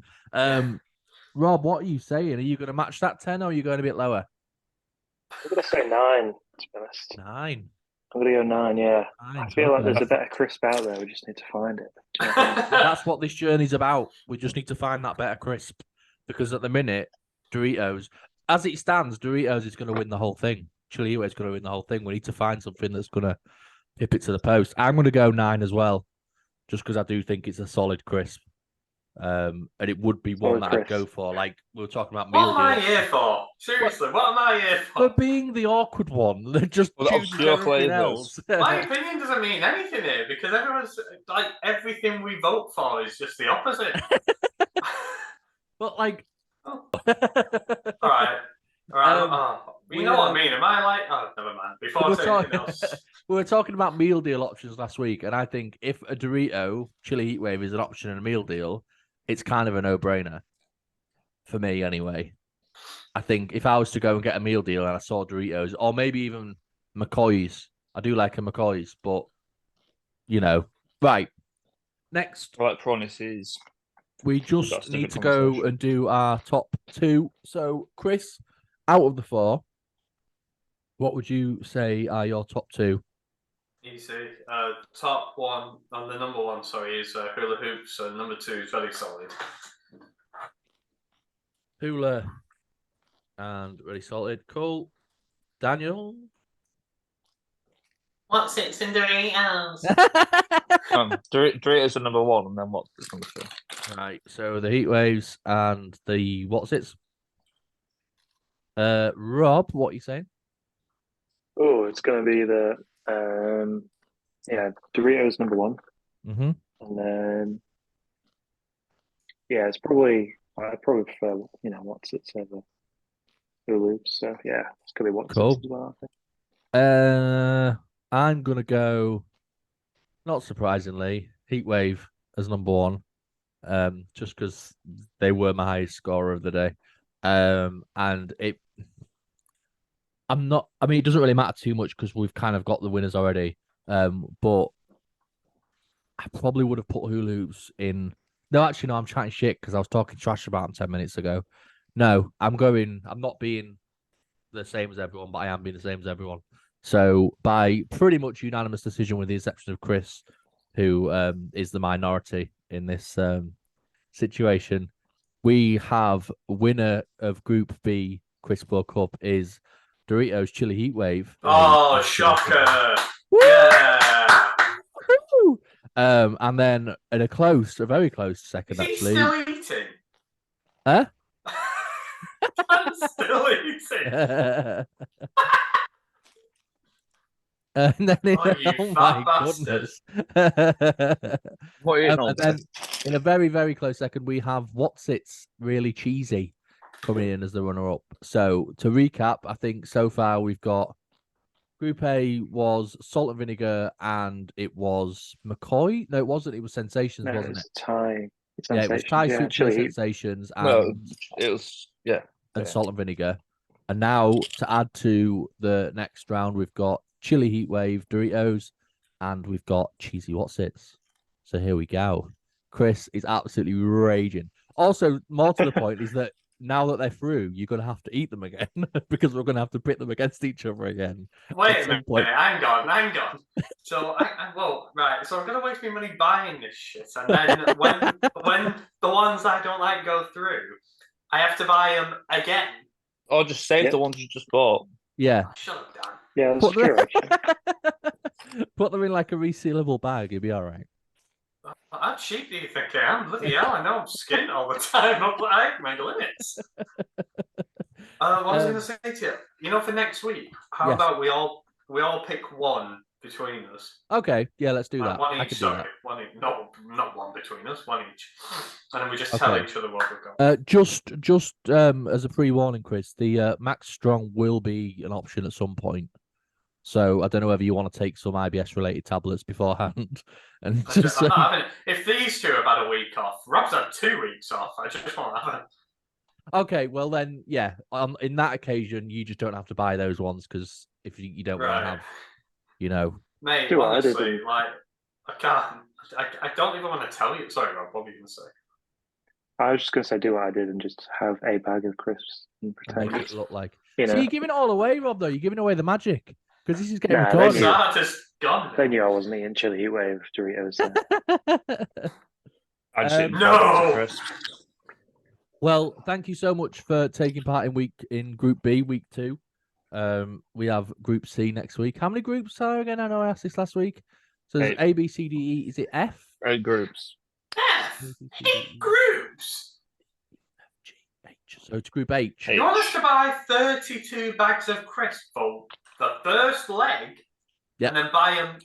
Rob, what are you saying? Are you going to match that 10 or are you going a bit lower? I'm going to say 9, to be honest. 9. I'm going to go 9, yeah. 9. I feel like there's a better crisp out there. We just need to find it. That's what this journey's about. We just need to find that better crisp. because at the minute, Doritos, as it stands, Doritos is going to win the whole thing. Chili Heatwave is going to win the whole thing. We need to find something that's going to pip it to the post. I'm going to go 9 as well, just because I do think it's a solid crisp. And it would be one that I'd go for. Like we were talking about meal What am I deals. here for? Seriously, what am I here for? For being the awkward one, just chooses obscure everything flavours. else. My opinion doesn't mean anything here because everyone's like everything we vote for is just the opposite. But like, all right. You know what I mean? Am I like? Oh, never mind. Before I say anything else, we were talking about meal deal options last week, and I think if a Dorito Chili Heatwave is an option in a meal deal, it's kind of a no-brainer for me, anyway. I think if I was to go and get a meal deal and I saw Doritos, or maybe even McCoy's, I do like a McCoy's, but right. Next, I like Pronices. we just need to go and do our top 2. So, Chris, out of the 4, what would you say are your top 2? Easy. Top 1 and the number 1, sorry, is hula hoops, and number 2 is very solid. Hula and really solid. Cool. Daniel? What's it in Doritos? Doritos are number 1, and then what's number 2? Right, so the heat waves and the what's it? Rob, what are you saying? Oh, it's going to be the Doritos number 1, and then it's probably I probably prefer what's it over Hula Hoops. So yeah, it's going to be what's it as well. I think. I'm gonna go. Not surprisingly, Heatwave as number 1. Just because they were my highest scorer of the day. And it doesn't really matter too much because we've kind of got the winners already. But I probably would have put hula hoops in. No, actually, no, I'm chatting shit because I was talking trash about them 10 minutes ago. No, I'm not being the same as everyone, but I am being the same as everyone. So by pretty much unanimous decision, with the exception of Chris, who is the minority in this situation, we have winner of Group B Crispo Cup is Doritos Chili Heatwave. Oh, shocker! Yeah. And then in a very close second, is he actually. Still eating? Huh? I'm still eating. And then you fat bastard. What are you and then in a very, very close second, we have What's It's Really Cheesy coming in as the runner-up. So to recap, I think so far we've got Group A was Salt and Vinegar, and it was McCoy. No, it wasn't. It was Sensations, wasn't it? Thai. Yeah, it was Thai Sweet Chili Sensations. And, it was and Salt and Vinegar. And now to add to the next round, we've got Chili Heatwave Doritos, and we've got Cheesy What's It's. So here we go. Chris is absolutely raging. Also, more to the point is that now that they're through, you're going to have to eat them again because we're going to have to pit them against each other again. Wait a minute, hang on. So, so I'm going to waste my money buying this shit, and then when the ones I don't like go through, I have to buy them again. Or just save the ones you just bought. Yeah. Oh, shut up, Dan. Yeah, that's true. Put them in like a resealable bag, you'll be all right. How cheap do you think I am? Bloody hell, I know I'm skint all the time. I have my limits. What was I going to say to you? You know, for next week, how about we all pick one between us? Okay, yeah, let's do that. One each, sorry. One each. No, not one between us, one each. And then we just tell each other what we've got. Just as a pre-warning, Chris, the Max Strong will be an option at some point. So I don't know whether you want to take some IBS-related tablets beforehand. And I'm not having it. If these two have had a week off, Rob's had 2 weeks off. I just want to have it. Okay, well then, yeah. In that occasion, you just don't have to buy those ones because if you don't want to have, Mate, honestly, like I can't. I don't even want to tell you. Sorry, Rob. What were you going to say? I was just going to say, do what I did and just have a bag of crisps and pretend make it look like. So you're giving it all away, Rob. Though you're giving away the magic because this is getting recorded. They knew I wasn't eating Chili Heatwave Doritos. I just no. Well, thank you so much for taking part in Group B, week 2. We have Group C next week. How many groups are again? I know I asked this last week. So there's 8. A, B, C, D, E. Is it F? 8 groups. F. 8 groups. G, H. So it's Group H. You want us to buy 32 bags of crisp for the first leg, and then buy them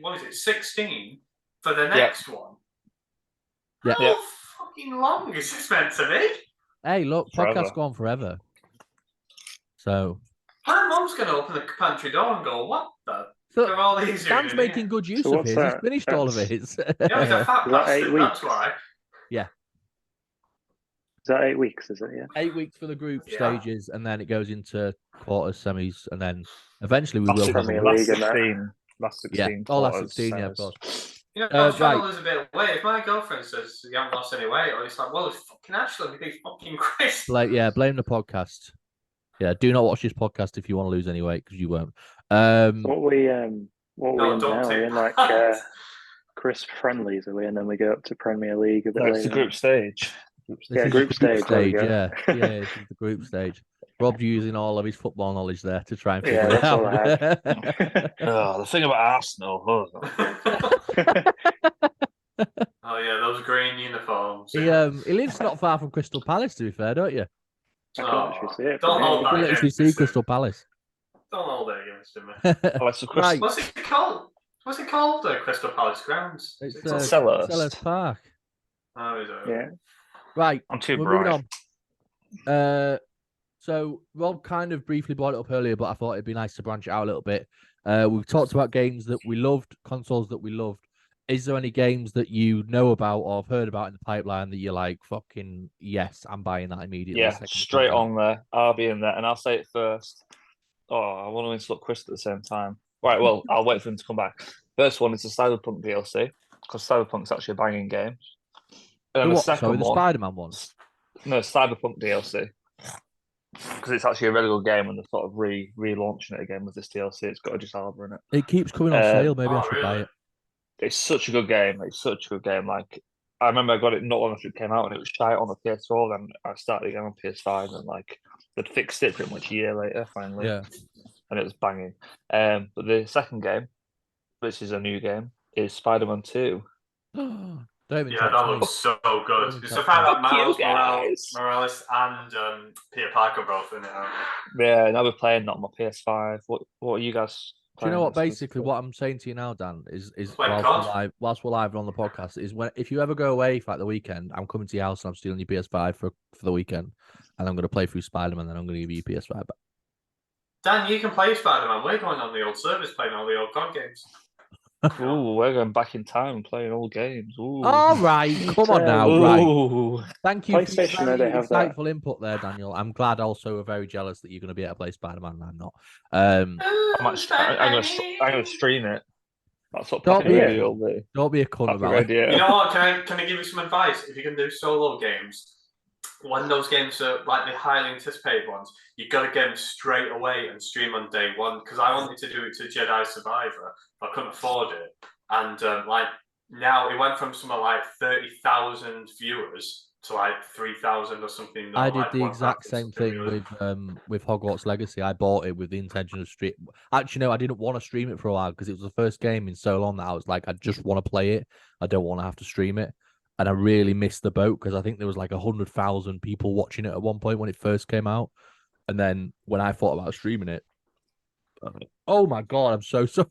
what is it, 16 for the next one? How fucking long is this meant to be? Hey, look, Forever. podcast go on forever. So my mum's gonna open the pantry door and go, "What the? So all these Dan's making good use So of what's his. that? He's finished all of his. Yeah, he's a fat Is that 8 bastard. weeks? That's why. Yeah. Is that 8 weeks? Is it? Yeah. 8 weeks for the group Yeah. stages, and then it goes into quarters, semis, and then eventually we will have Premier a League and that. 16. Last 16. Yeah, all last quarters, 16, yeah, of semis. course. You know, I was trying right. to lose a bit of weight. If my girlfriend says you haven't lost any weight, or it's like, well, it's fucking actually these fucking crisps. Blame the podcast. Yeah, do not watch this podcast if you want to lose any weight because you won't. What are we in now? We're in like crisp friendlies, are we? And then we go up to Premier League a bit later. It's the group stage. This is group the stage. There we go. yeah, this is the group stage. Rob's using all of his football knowledge there to try and figure it that's out. all I had. The thing about Arsenal. Oh yeah, those green uniforms. He lives not far from Crystal Palace, to be fair, don't you? I can actually see it. Don't from hold here. You can that literally against see me. Crystal Palace. Don't hold it against him. Right. What's it called? What's it called? The Crystal Palace grounds. It's Selhurst. Selhurst Park. Oh, is it? Yeah. Right. I'm too we're bright. moving on. So Rob kind of briefly brought it up earlier, but I thought it'd be nice to branch it out a little bit. We've talked about games that we loved, consoles that we loved. Is there any games that you know about or have heard about in the pipeline that you're like, fucking yes, I'm buying that immediately? Yeah, straight on there. I'll be in there, and I'll say it first. Oh, I want to insult Chris at the same time. Right, well, I'll wait for him to come back. First one is the Cyberpunk DLC, because Cyberpunk's actually a banging game. And the second the one, Spider-Man one? No, Cyberpunk DLC. Because it's actually a really good game, and they're sort of relaunching it again with this DLC. It's got Idris Elba in it. It keeps coming on sale. Maybe I should buy it. It's such a good game. Like, I remember I got it not long after it came out, and it was shite on the PS4. Then I started again on PS5, and like they'd fixed it pretty much a year later, finally. Yeah. And it was banging. But the second game, which is a new game, is Spider-Man 2. That looks so good. It's the fact that Miles Morales and Peter Parker both in it. Yeah, now we're playing that on my PS5. What are you guys? Do you know what? Basically, what I'm saying to you now, Dan, is whilst we're live on the podcast, is if you ever go away for like the weekend, I'm coming to your house and I'm stealing your PS5 for the weekend, and I'm going to play through Spider-Man, and I'm going to give you your PS5 back. Dan, you can play Spider-Man. We're going on the old service playing all the old COD games. Ooh, we're going back in time and playing old games. Ooh. All right, come on now. Right. Thank you for your they have insightful input there, Daniel. I'm glad also we're very jealous that you're going to be able to play Spider-Man and I'm not. I'm going to stream it. That's what Don't be a cunt about it. You know what? Can I give you some advice? If you can do solo games, when those games are like the highly anticipated ones, you got to get them straight away and stream on day one. Because I wanted to do it to Jedi Survivor, but I couldn't afford it. And like now, it went from something like 30,000 viewers to like 3,000 or something. I did the exact same thing with Hogwarts Legacy. I bought it with the intention of stream. Actually, no, I didn't want to stream it for a while because it was the first game in so long that I was like, I just want to play it. I don't want to have to stream it. And I really missed the boat because I think there was like 100,000 people watching it at one point when it first came out. And then when I thought about streaming it, oh my God, I'm so sorry.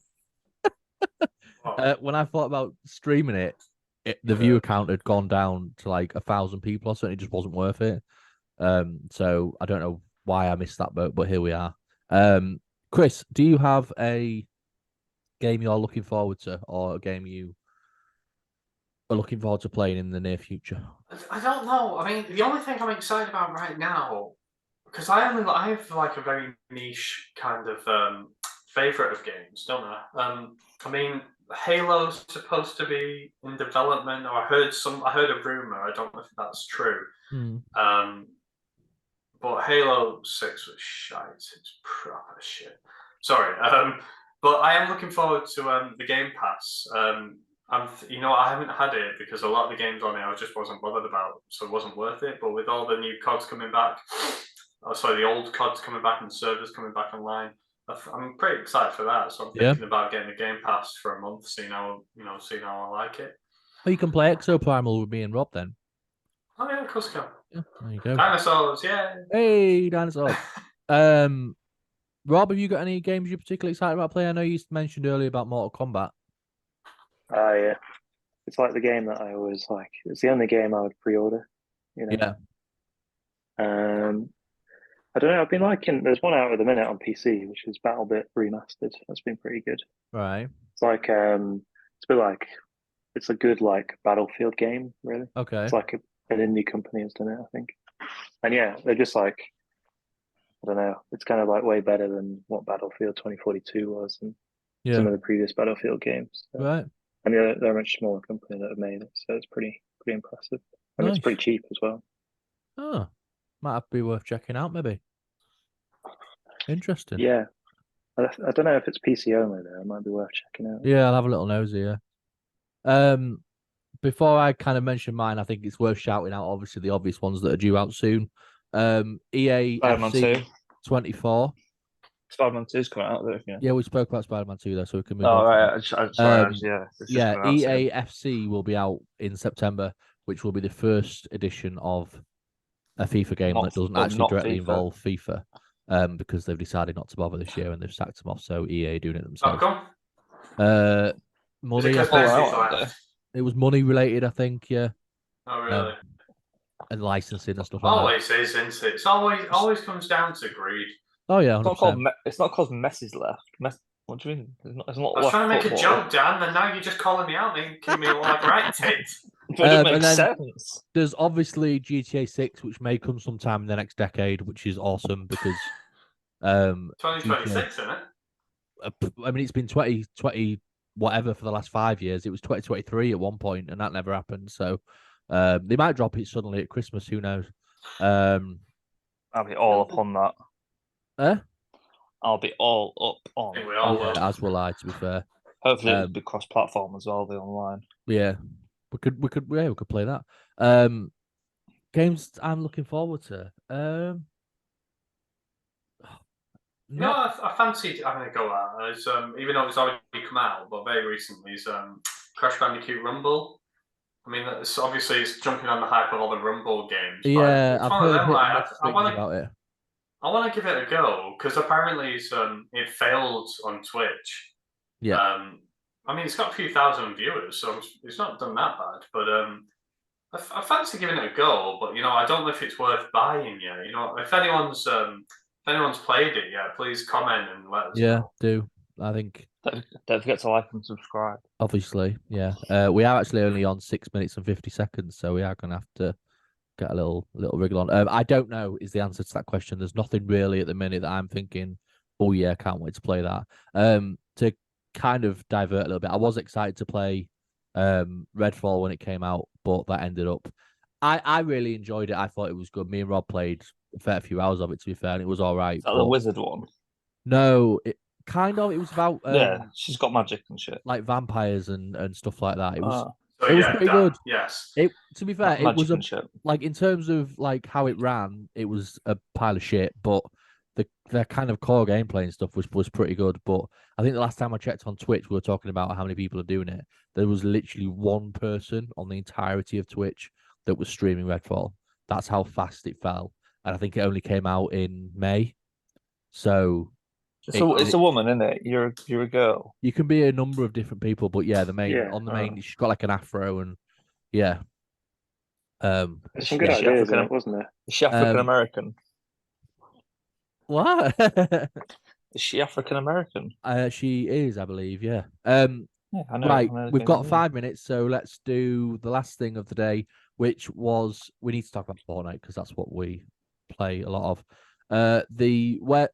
When I thought about streaming it, the viewer count had gone down to like 1,000 people or something. It just wasn't worth it. So I don't know why I missed that boat, but here we are. Chris, do you have a game you're looking forward to, or a game you are looking forward to playing in the near future? I don't know. I mean, the only thing I'm excited about right now, because I have like a very niche kind of favorite of games, don't I? I mean, Halo's supposed to be in development, or I heard a rumor. I don't know if that's true. But Halo 6 was shite. It's proper shit. Sorry. But I am looking forward to the Game Pass. I haven't had it because a lot of the games on it I just wasn't bothered about, so it wasn't worth it. But with all the new CODs coming back, the old CODs coming back and servers coming back online, I'm pretty excited for that. So I'm thinking about getting the Game Pass for a month, seeing how I like it. Oh, you can play Exoprimal with me and Rob then. Oh yeah, of course you can. Yeah, there you go. Dinosaurs, yeah. Hey, dinosaurs. Rob, have you got any games you're particularly excited about playing? I know you mentioned earlier about Mortal Kombat. Yeah. It's like the game that I always like. It's the only game I would pre-order. Yeah. I don't know. I've been liking. There's one out at the minute on PC, which is BattleBit Remastered. That's been pretty good. Right. It's like it's a bit like it's a good like Battlefield game, really. Okay. It's like an indie company has done it, I think. And yeah, they're just like, I don't know. It's kind of like way better than what Battlefield 2042 was and some of the previous Battlefield games. So. Right. And they're a much smaller company that have made it, so it's pretty impressive. And it's pretty cheap as well. Oh, might have to be worth checking out, maybe. Interesting. Yeah. I don't know if it's PC only though. It might be worth checking out. Yeah, I'll have a little nosy, yeah. Before I kind of mention mine, I think it's worth shouting out, obviously, the obvious ones that are due out soon. EA Spider-Man FC 2. 24. Spider-Man 2 is coming out there. Yeah, we spoke about Spider-Man 2 though, so we can move on. Right. Yeah. EA FC will be out in September, which will be the first edition of a FIFA game that doesn't actually directly involve FIFA, because they've decided not to bother this year and they've sacked them off. So EA doing it themselves. Money. It was money related, I think. Yeah. Oh really? And licensing and stuff. Always is, isn't it? It's always comes down to greed. Oh yeah, 100%. It's not because Messi's left. What do you mean? It's not I was trying to make a joke, Dan, and now you're just calling me out, making me look like right tit. But it makes sense. There's obviously GTA 6, which may come sometime in the next decade, which is awesome because 2026, isn't it? I mean, it's been 2020 whatever for the last 5 years. It was 2023 at one point, and that never happened. So they might drop it suddenly at Christmas. Who knows? I'll be all up on that. I'll be all up on. I think we all will. As will I, to be fair. Hopefully, it'll be cross-platform as well. The online. Yeah, we could play that. Games I'm looking forward to. I fancied having a go at. Even though it's already come out, but very recently, is Crash Bandicoot Rumble. I mean, it's jumping on the hype of all the Rumble games. Yeah, I've heard about it. I want to give it a go because apparently it failed on Twitch. Yeah. I mean, it's got a few thousand viewers, so it's not done that bad. But I fancy giving it a go. But I don't know if it's worth buying yet. If anyone's played it yet, please comment and let us know. Yeah, do. I think. Don't forget to like and subscribe. Obviously, yeah. We are actually only on 6 minutes and 50 seconds, so we are going to have to get a little wriggle on. I don't know is the answer to that question. There's nothing really at the minute that I'm thinking, oh yeah, can't wait to play that. To kind of divert a little bit, I was excited to play Redfall when it came out, but that ended up. I really enjoyed it. I thought it was good. Me and Rob played a fair few hours of it, to be fair, and it was all right. Is that the wizard one? No, it was about she's got magic and shit, like vampires and stuff like that. It was. It was pretty good. Yes. To be fair, it was like in terms of like how it ran, it was a pile of shit. But the kind of core gameplay and stuff was pretty good. But I think the last time I checked on Twitch, we were talking about how many people are doing it. There was literally one person on the entirety of Twitch that was streaming Redfall. That's how fast it fell, and I think it only came out in May. So. It's a woman, isn't it? You're a girl. You can be a number of different people, but yeah, she's got like an afro and yeah. There's some good ideas in it, wasn't there? Is she African American? What? Is she African American? She is, I believe. Yeah. Yeah, I know. Right, we've got 5 minutes, so let's do the last thing of the day, which was we need to talk about Fortnite because that's what we play a lot of. The where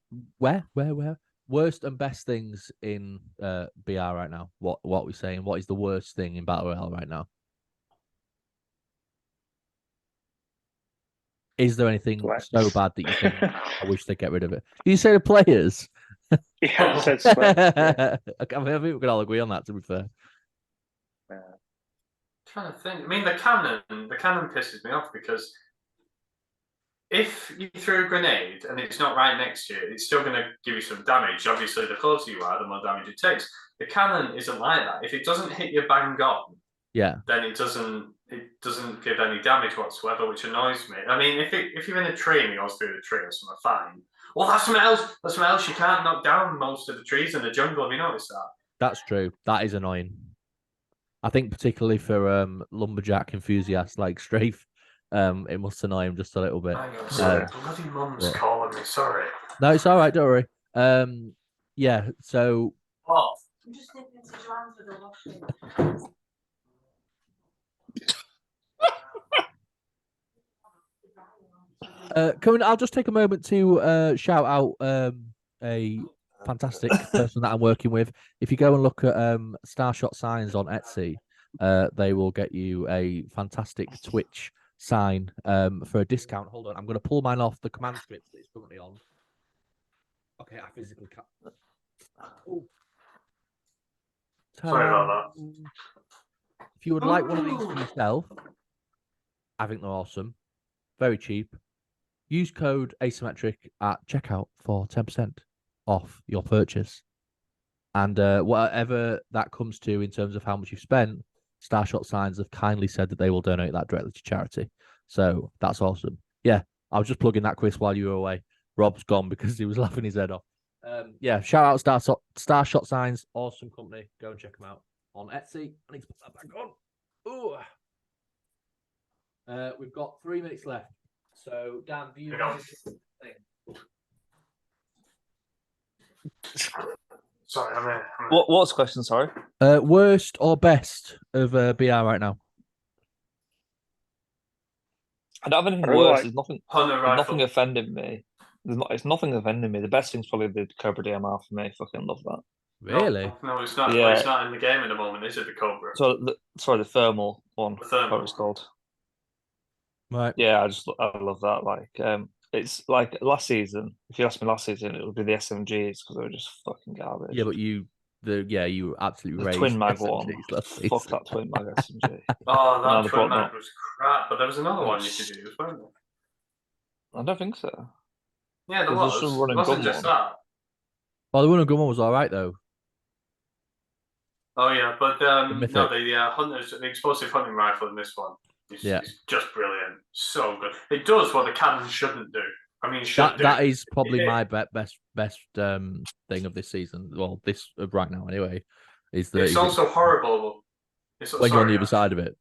worst and best things in BR right now. What are we saying? What is the worst thing in Battle Royale right now? Is there anything so bad that you think I wish they'd get rid of it? Did you say the players? Yeah, I said sweat. I think we can all agree on that, to be fair. trying to think. I mean, the cannon pisses me off because if you throw a grenade and it's not right next to you, it's still going to give you some damage. Obviously, the closer you are, the more damage it takes. The cannon isn't like that. If it doesn't hit you bang on, then it doesn't give any damage whatsoever, which annoys me. I mean, if you're in a tree and it goes through the tree or something, fine. Well, that's something else. That's something else. You can't knock down most of the trees in the jungle. Have you noticed that? That's true. That is annoying. I think particularly for lumberjack enthusiasts like Strafe, it must annoy him just a little bit. Hang on, sorry. Bloody mum's calling me. Sorry. No, it's all right. Don't worry. Yeah. So. What? I'm just nipping to Joanne's with the washing. I'll just take a moment to shout out a fantastic person that I'm working with. If you go and look at Starshot Signs on Etsy, they will get you a fantastic Twitch sign for a discount. Hold on, I'm going to pull mine off the command script that it's currently on. Okay, I physically can't. Oh. Sorry about that. If you would like one of these for yourself, I think they're awesome. Very cheap. Use code ACmmetric at checkout for 10% off your purchase. And whatever that comes to in terms of how much you've spent, Starshot Signs have kindly said that they will donate that directly to charity. So that's awesome. Yeah, I was just plugging that quiz while you were away. Rob's gone because he was laughing his head off. Yeah, shout out Starshot Signs, awesome company. Go and check them out on Etsy. I need to put that back on. Ooh. We've got 3 minutes left. So, Dan, do you have anything? Sorry, I'm What's the question? Sorry. Worst or best of BR right now? I don't have anything worse. There's nothing offending me. It's nothing offending me. The best thing's probably the Cobra DMR for me. Fucking love that. Really? No, it's not. Yeah. It's not in the game at the moment, is it? The Cobra. So, the thermal one. The thermal. What it's called. Right. Yeah, I love that. Like, it's like last season. If you asked me last season, it would be the SMGs because they were just fucking garbage. Yeah, but you absolutely the raised twin mag SMGs one. Fuck that twin mag SMG. Oh, that twin mag was crap. But there was another one you could use, wasn't there? I don't think so. Yeah, there was. It wasn't just that. Well, the running gun one was all right though. Oh yeah, but the explosive hunting rifle in this one is just brilliant. So good. It does what the cannon shouldn't do. I mean, that is probably my best thing of this season. Well, this right now anyway. Is that it's also horrible. When you're on the other side of it.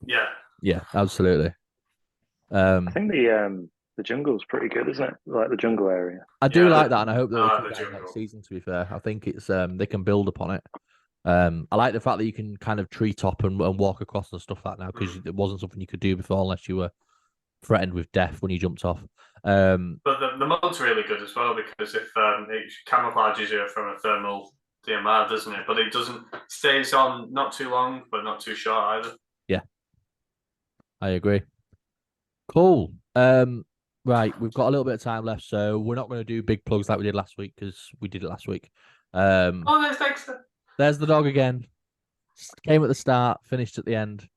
Yeah. Yeah, absolutely. I think the jungle's pretty good, isn't it? Like the jungle area. I do like that, and I hope that they keep that next season. To be fair, I think it's they can build upon it. I like the fact that you can kind of treetop and walk across and stuff like that now because it wasn't something you could do before unless you were threatened with death when you jumped off. But the mode's really good as well because if it camouflages you from a thermal DMR, doesn't it? But it stays on not too long, but not too short either. Yeah, I agree. Cool. Right, we've got a little bit of time left, so we're not going to do big plugs like we did last week because we did it last week. There's Dexter. There's the dog again. Came at the start, finished at the end.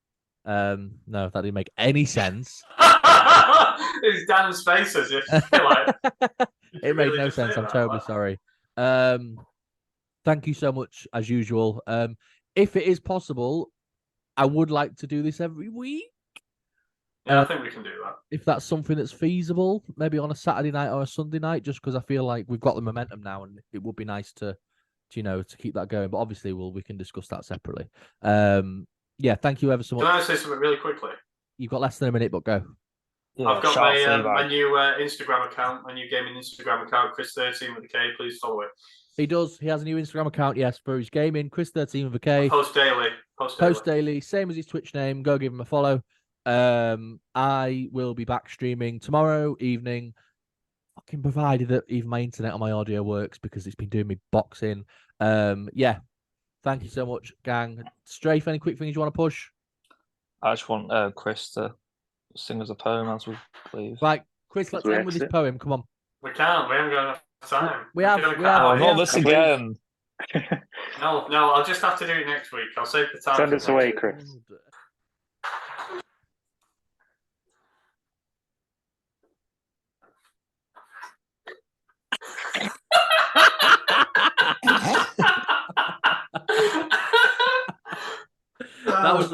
No, that didn't make any sense. It's Dan's face as if like it made no sense. I'm terribly sorry. Thank you so much as usual. If it is possible, I would like to do this every week. Yeah, I think we can do that. If that's something that's feasible, maybe on a Saturday night or a Sunday night, just because I feel like we've got the momentum now, and it would be nice to keep that going. But obviously, we can discuss that separately. Yeah, thank you ever so much. Can I say something really quickly? You've got less than a minute, but go. Yeah, I've got my new Instagram account, my new gaming Instagram account, Chris13 with a K. Please follow it. He does. He has a new Instagram account, yes, for his gaming, Chris13 with a K. I post daily. Post daily, same as his Twitch name. Go give him a follow. I will be back streaming tomorrow evening, fucking provided that even my internet or my audio works because it's been doing me boxing. Yeah, thank you so much, gang. Strafe, any quick things you want to push? I just want Chris to sing us a poem as we leave. Right, Chris, let's end with this poem. Come on. We can't. We haven't got enough time. We have. Not this again. No, I'll just have to do it next week. I'll save the time. Send us away, Chris.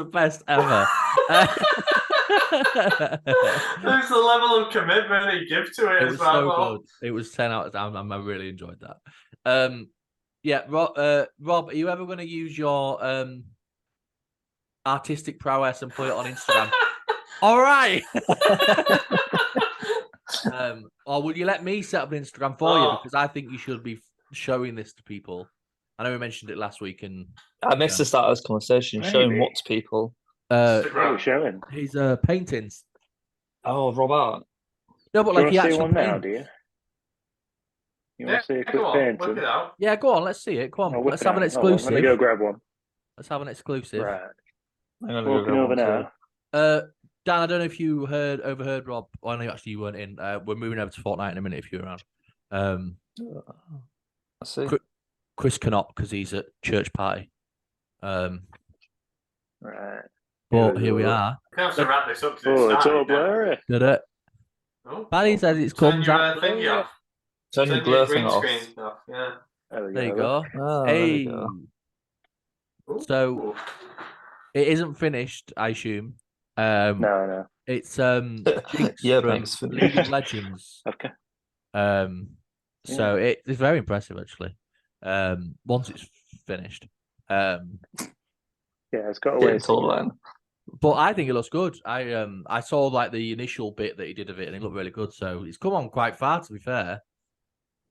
the best ever. There's the level of commitment he gives to it, It as was well. so good. It was 10 out of 10. I really enjoyed that. Yeah, Rob, are you ever going to use your artistic prowess and put it on Instagram? All right. Or will you let me set up an Instagram for you? Because I think you should be showing this to people. I know we mentioned it last week, and I missed the start of this conversation. Maybe. Showing what to people? What are we showing? his paintings. Oh, Robert. No, but Do you like he want to see actually one now, paints. do you? You Yeah, want to see a quick go on, whip painting? it out. Yeah, go on. Let's see it. Come on. I'll whip Let's it have an out. Hold on, exclusive. let me go grab one. Let's have an exclusive. Right. I'm gonna go Walking grab over one now. too. Dan, I don't know if you overheard Rob. Well, I know actually you weren't in. We're moving over to Fortnite in a minute if you're around. I see. Chris cannot because he's at church party. Right. But here we are. We're going to have to wrap this up because Oh, it's all started now. blurry. Did it? Oh, Paddy says it's turn comes your out. thingy off. Turn your Turn blur your thing green off. screen off. Yeah. There we There you look. go. Oh, there we Hey. go. Ooh. So it isn't finished, I assume. No. It's Jinx Yeah, from thanks for League of Legends. Okay. So it's very impressive actually. Once it's finished. Yeah, it's got a Yeah, way it's all to right. But I think it looks good. I saw like the initial bit that he did of it, and it looked really good. So it's come on quite far, to be fair.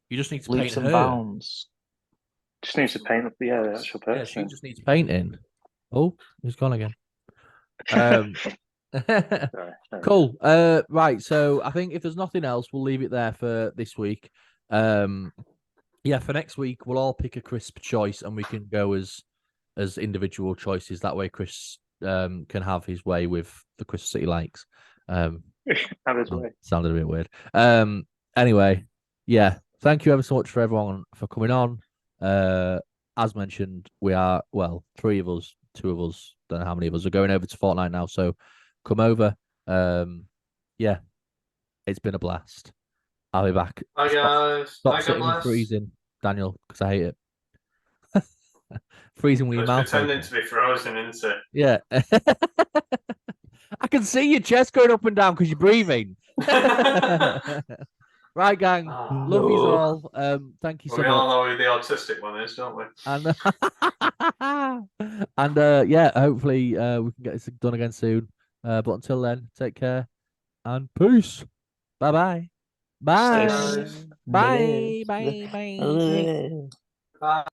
You just need to Leaps paint and her. bounds. Just needs to paint up the actual Yeah, person. she just needs painting. Oh, he's gone again. Sorry. Cool. Right. So I think if there's nothing else, we'll leave it there for this week. Yeah, for next week we'll all pick a crisp choice, and we can go as individual choices. That way, Chris can have his way with the crisps that he likes. Have his way. Sounded a bit weird. Anyway, yeah. Thank you ever so much for everyone for coming on. As mentioned, we are 3 of us, 2 of us, don't know how many of us are going over to Fortnite now. So come over. Yeah, it's been a blast. I'll be back. Hi guys. Stop Hi, God sitting and bless. freezing, Daniel, because I hate it. Freezing with your It's mouth pretending open. to be frozen, isn't it? Yeah. I can see your chest going up and down because you're breathing. Right, gang. Love you all. Thank you so we much. all know who the autistic one is, don't we? And yeah, hopefully we can get this done again soon. But until then, take care and peace. Bye-bye. Bye. Stay safe. Bye. Bye. Bye. Bye.